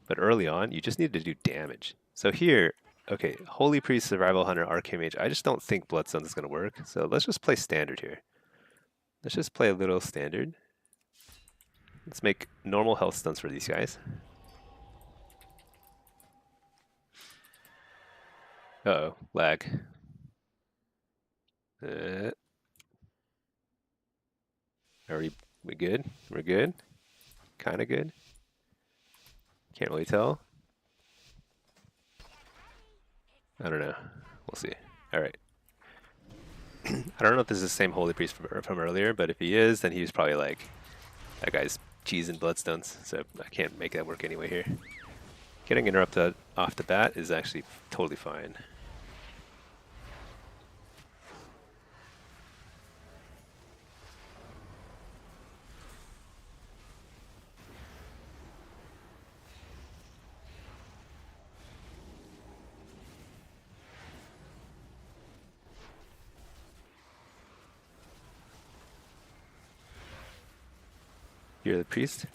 But early on, you just need to do damage. So here, okay, Holy Priest, Survival Hunter, Arcane-Mage. I just don't think Bloodstone is going to work. So let's just play standard here. Let's just play a little standard. Let's make normal health stunts for these guys. Uh-oh, lag. Are we good? We're good? Kind of good? Can't really tell. I don't know. We'll see. All right. I don't know if this is the same Holy Priest from earlier, but if he is, then he was probably like, that guy's cheesing Bloodstones, so I can't make that work anyway here. Getting interrupted off the bat is actually totally fine. You're the priest?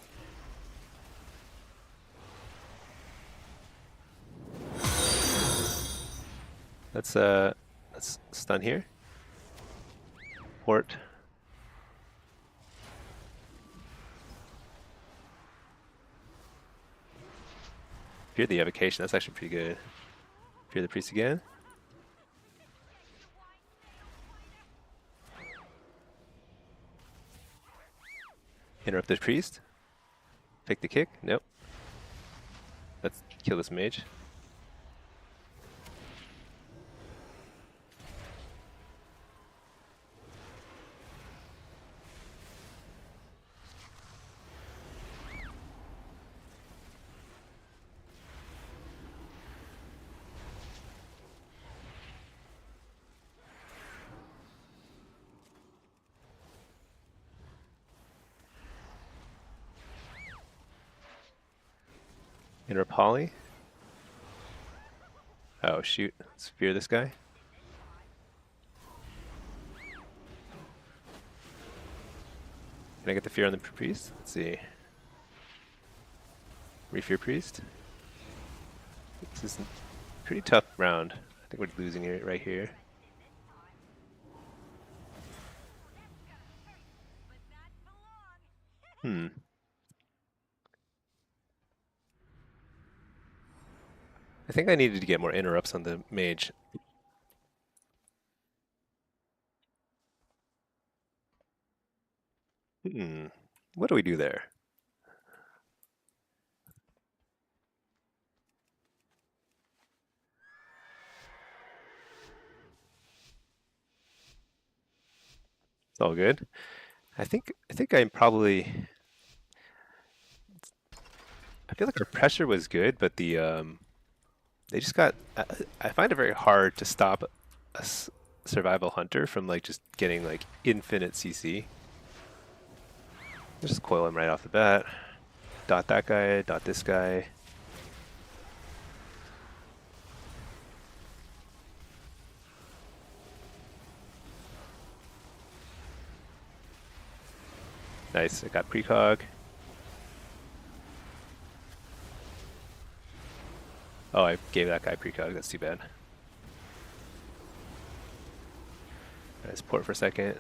Let's stun here. Port. Fear the evocation, that's actually pretty good. Fear the priest again. Interrupt the priest. Take the kick. Nope. Let's kill this mage. Inner poly. Oh shoot, let's fear this guy. Can I get the fear on the priest? Let's see. Refear priest. This is a pretty tough round. I think we're losing it right here. I think I needed to get more interrupts on the mage. What do we do there? It's all good. I think I'm probably. I feel like our pressure was good, but the they just got. I find it very hard to stop a survival hunter from like just getting like infinite CC. Just coil him right off the bat. Dot that guy. Dot this guy. Nice. I got precog. Oh, I gave that guy precog. That's too bad. Nice port for a second.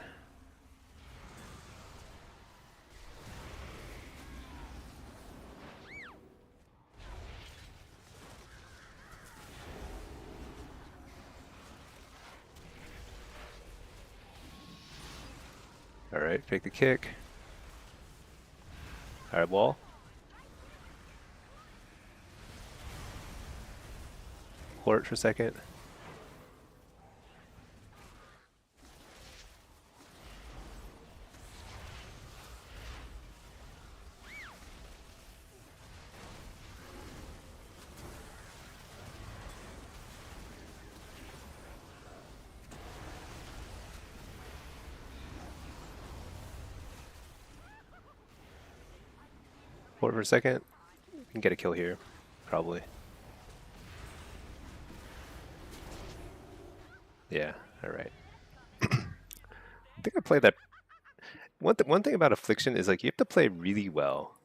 All right, fake the kick. All right, wall. Port for a second. Port for a second. We can get a kill here, probably. Yeah, all right. I think I played that. One thing about affliction is like you have to play really well.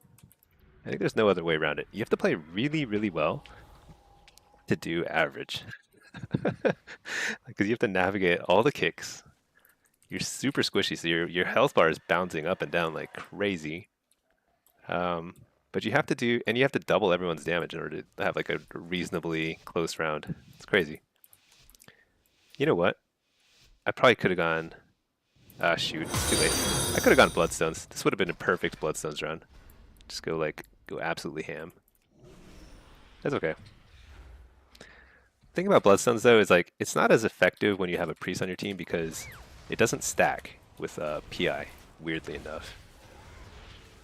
I think there's no other way around it. You have to play really, really well to do average. Because you have to navigate all the kicks. You're super squishy, so your health bar is bouncing up and down like crazy. But you have to do, and you have to double everyone's damage in order to have like a reasonably close round. It's crazy. You know what? I probably could have gone. Ah, shoot, it's too late. I could have gone Bloodstones. This would have been a perfect Bloodstones round. Just go absolutely ham. That's okay. The thing about Bloodstones though is like it's not as effective when you have a priest on your team because it doesn't stack with PI. Weirdly enough,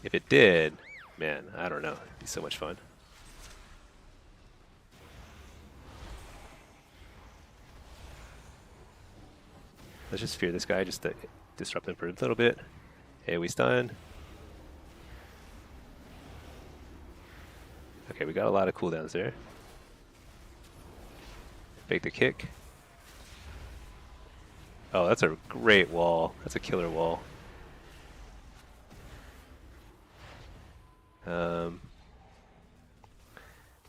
if it did, man, I don't know. It'd be so much fun. Let's just fear this guy just to disrupt him for a little bit. Hey, we stun. Okay, we got a lot of cooldowns there. Fake the kick. Oh, that's a great wall. That's a killer wall.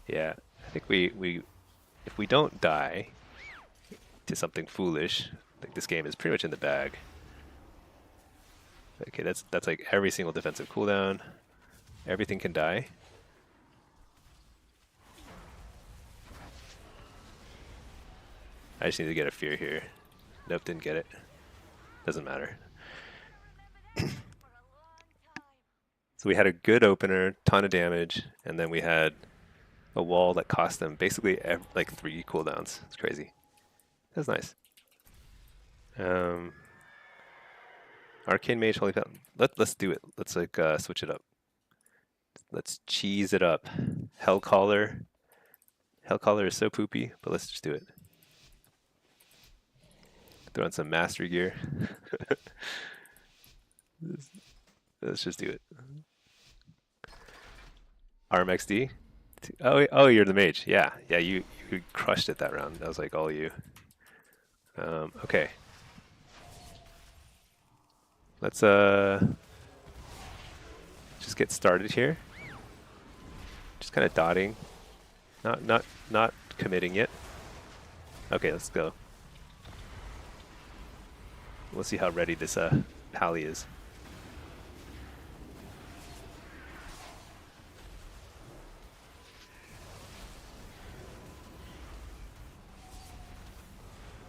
Yeah, I think we if we don't die to something foolish, like this game is pretty much in the bag. Okay, that's like every single defensive cooldown. Everything can die. I just need to get a fear here. Nope, didn't get it. Doesn't matter. So we had a good opener, ton of damage, and then we had a wall that cost them basically like 3 cooldowns. It's crazy. That's nice. Arcane Mage, Holy Fountain. Let's do it. Let's like switch it up. Let's cheese it up. Hellcaller. Hellcaller is so poopy, but let's just do it. Throw in some mastery gear. Let's just do it. RMXD. Oh, oh, you're the mage. Yeah, yeah. You crushed it that round. That was like all you. Okay. Let's just get started here. Just kind of dotting, not committing yet. Okay, let's go. We'll see how ready this pally is.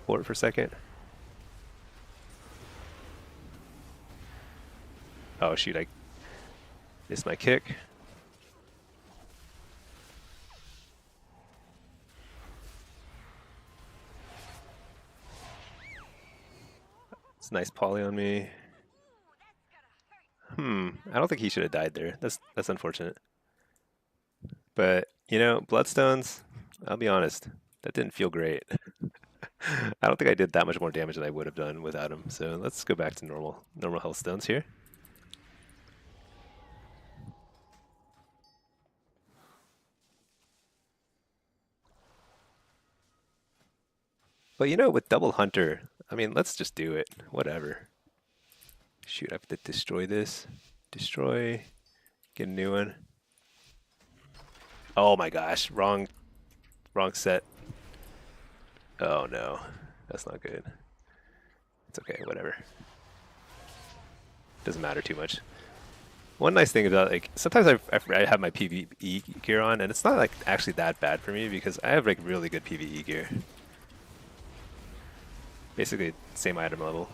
Hold it for a second. Oh shoot, I missed my kick. It's a nice poly on me. I don't think he should have died there. That's unfortunate. But, you know, Bloodstones, I'll be honest, that didn't feel great. I don't think I did that much more damage than I would have done without him. So let's go back to normal health stones here. But you know, with Double Hunter, I mean, let's just do it. Whatever. Shoot, I have to destroy this. Destroy. Get a new one. Oh my gosh, wrong set. Oh no, that's not good. It's okay, whatever. Doesn't matter too much. One nice thing about, like, sometimes I have my PvE gear on, and it's not like actually that bad for me because I have like really good PvE gear. Basically, same item level.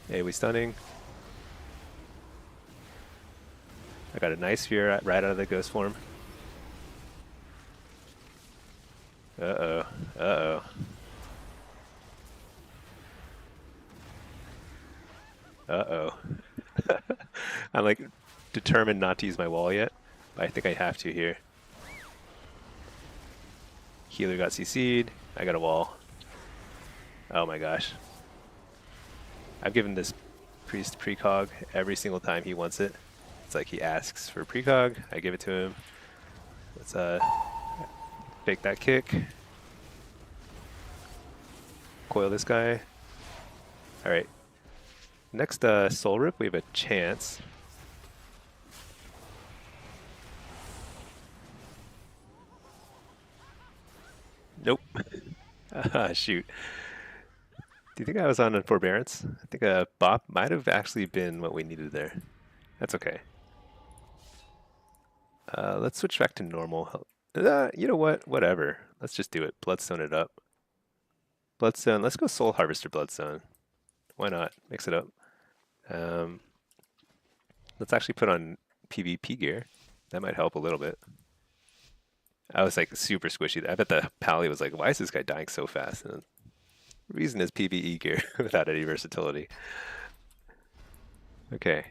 Hey, we stunning. I got a nice sphere right out of the ghost form. Uh-oh. Uh-oh. Uh-oh. I'm like determined not to use my wall yet, but I think I have to here. Healer got CC'd. I got a wall. Oh my gosh. I've given this priest precog every single time he wants it. It's like he asks for precog, I give it to him. Let's fake that kick. Coil this guy. Alright. Next soul rip, we have a chance. Nope. Shoot. Do you think I was on a forbearance? I think a bop might have actually been what we needed there. That's okay. Let's switch back to normal health. You know what? Whatever. Let's just do it. Bloodstone it up. Bloodstone. Let's go Soul Harvester Bloodstone. Why not? Mix it up. Let's actually put on PvP gear. That might help a little bit. I was like super squishy. I bet the pally was like, why is this guy dying so fast? And the reason is PvE gear without any versatility. Okay.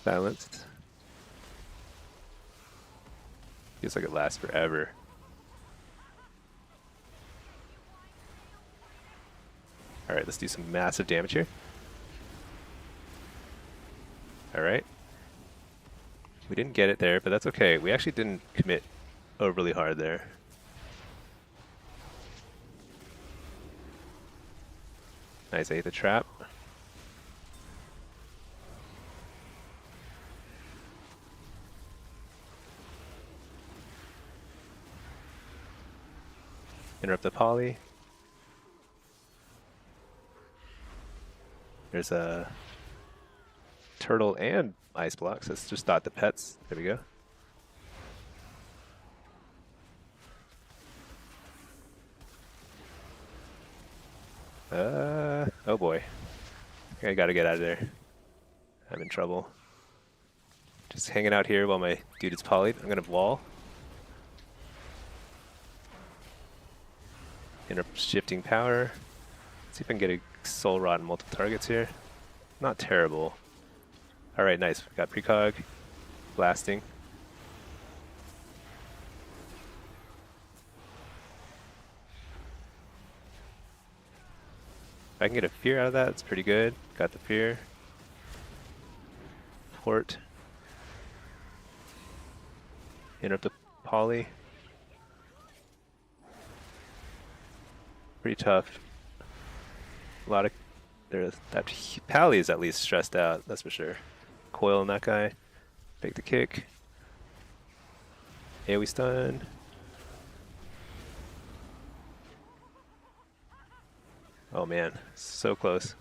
Silenced. Feels like it lasts forever. Alright, let's do some massive damage here. Alright. We didn't get it there, but that's okay. We actually didn't commit overly hard there. Nice, I hit the trap. Interrupt the poly. There's a turtle and ice blocks. Let's just dot the pets. There we go. Oh boy. I gotta get out of there. I'm in trouble. Just hanging out here while my dude is polyed. I'm gonna wall. Interrupt shifting power. See if I can get a Soul Rod and multiple targets here. Not terrible. All right, nice. We got precog, blasting. If I can get a fear out of that, it's pretty good. Got the fear. Port. Interrupt the poly. Pretty tough. A lot of that Pally is at least stressed out, that's for sure. Coil on that guy. Take the kick. AoE stun. Oh man, so close.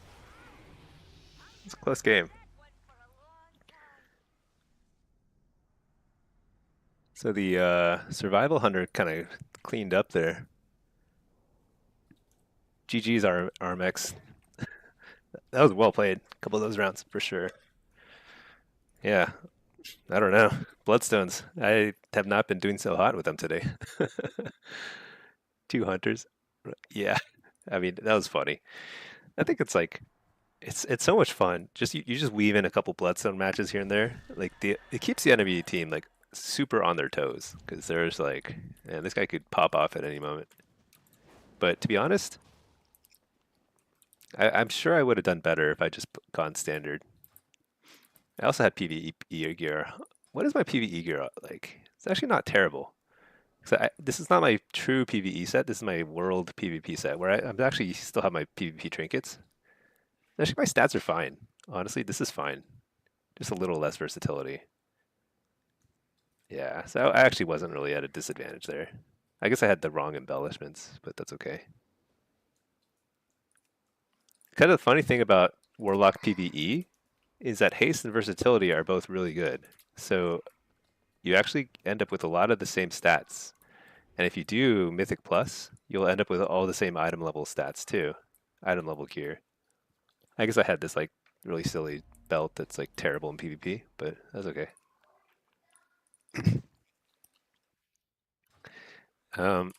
It's a close game. So the survival hunter kind of cleaned up there. GG's RMX. That was well played. A couple of those rounds for sure. Yeah, I don't know. Bloodstones. I have not been doing so hot with them today. Two hunters. Yeah. I mean, that was funny. I think it's like it's so much fun. Just you just weave in a couple Bloodstone matches here and there. Like it keeps the enemy team like super on their toes because there's like, man, this guy could pop off at any moment. But to be honest, I'm sure I would have done better if I just gone standard. I also had PvE gear. What is my PvE gear like? It's actually not terrible. This is not my true PvE set. This is my world PvP set where I'm actually still have my PvP trinkets. Actually, my stats are fine. Honestly, this is fine. Just a little less versatility. Yeah, so I actually wasn't really at a disadvantage there. I guess I had the wrong embellishments, but that's okay. Kind of the funny thing about Warlock PvE is that haste and versatility are both really good. So you actually end up with a lot of the same stats. And if you do Mythic Plus, you'll end up with all the same item level stats too. Item level gear. I guess I had this like really silly belt that's like terrible in PvP, but that's okay. Um,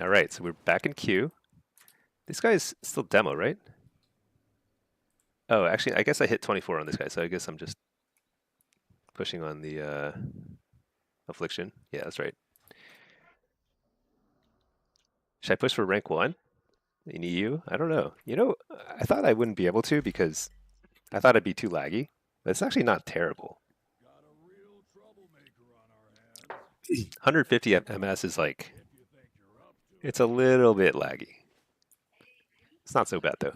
all right, so we're back in queue. This guy's still demo, right? Oh, actually, I guess I hit 24 on this guy, so I guess I'm just pushing on the affliction. Yeah, that's right. Should I push for rank 1 in EU? I don't know. You know, I thought I wouldn't be able to because I thought it'd be too laggy, but it's actually not terrible. 150 ms is like, it's a little bit laggy. It's not so bad though.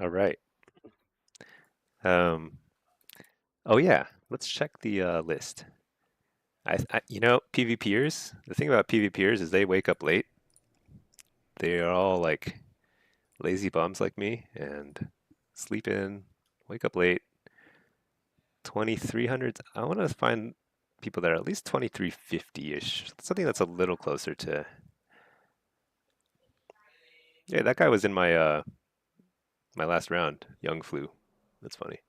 All right. Um, oh yeah, let's check the list. You know, PvPers, the thing about PvPers is they wake up late. They are all like lazy bums like me and sleep in, wake up late. 2300s. I want to find people that are at least 2350-ish. Something that's a little closer to. Yeah, that guy was in my last round. Young flu. That's funny.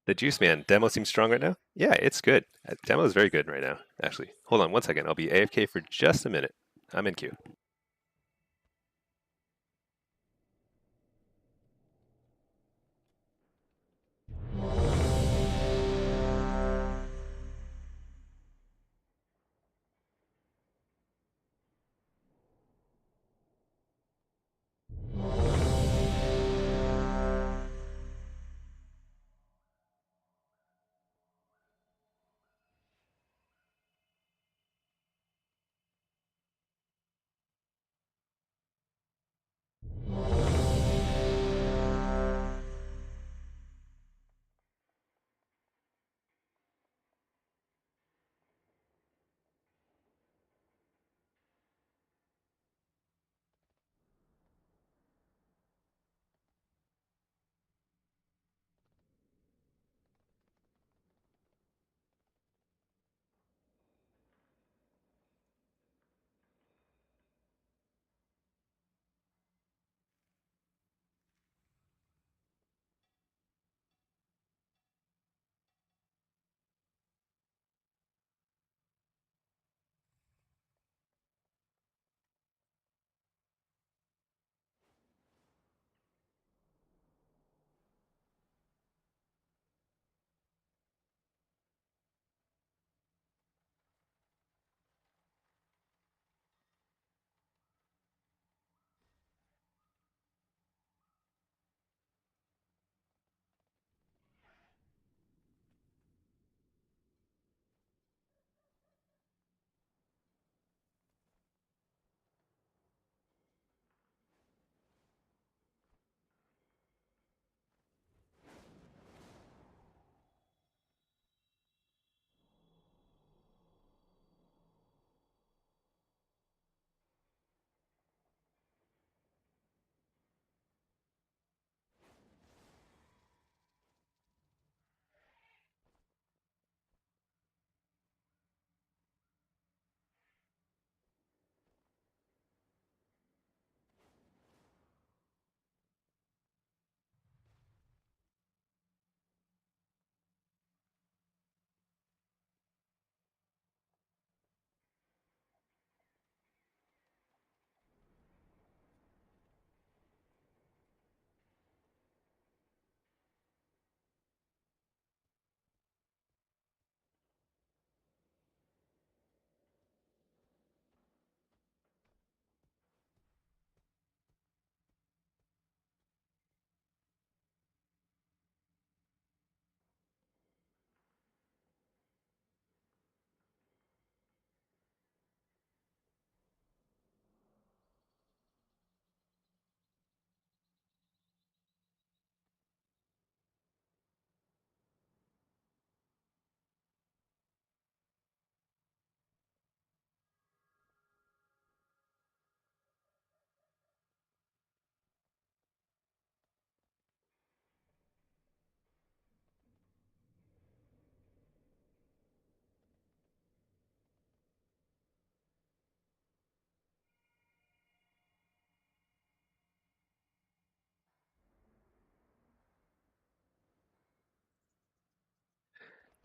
The Juice Man demo seems strong right now. Yeah, it's good. Demo is very good right now. Actually, hold on one second. I'll be AFK for just a minute. I'm in queue.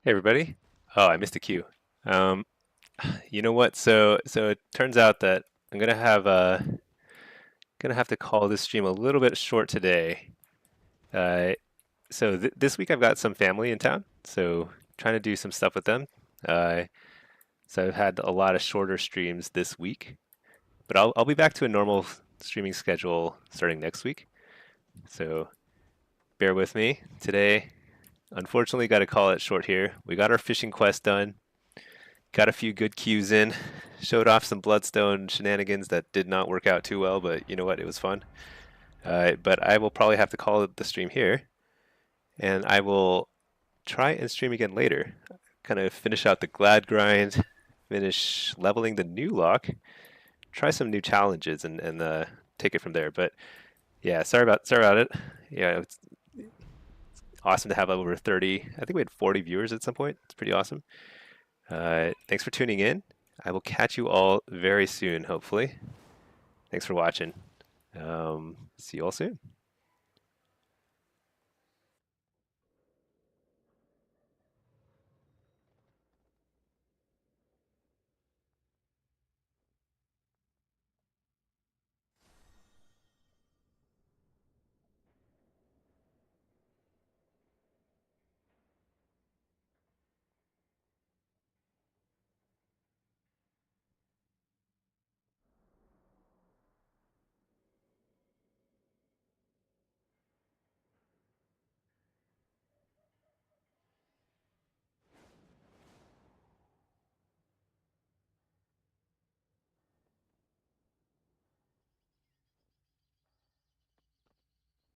Hey everybody. Oh, I missed a cue. Um, you know what? So it turns out that I'm gonna have to call this stream a little bit short today. Uh, so this week I've got some family in town, so trying to do some stuff with them. Uh, so I've had a lot of shorter streams this week, but I'll be back to a normal streaming schedule starting next week. So bear with me today. Unfortunately, got to call it short here. We got our fishing quest done. Got a few good cues in. Showed off some Bloodstone shenanigans that did not work out too well, but you know what? It was fun. But I will probably have to call the stream here, and I will try and stream again later. Kind of finish out the Glad grind, finish leveling the new lock, try some new challenges, and take it from there. But yeah, sorry about it. Yeah, it's awesome to have over 30. I think we had 40 viewers at some point. It's pretty awesome. Thanks for tuning in. I will catch you all very soon, hopefully. Thanks for watching. See you all soon.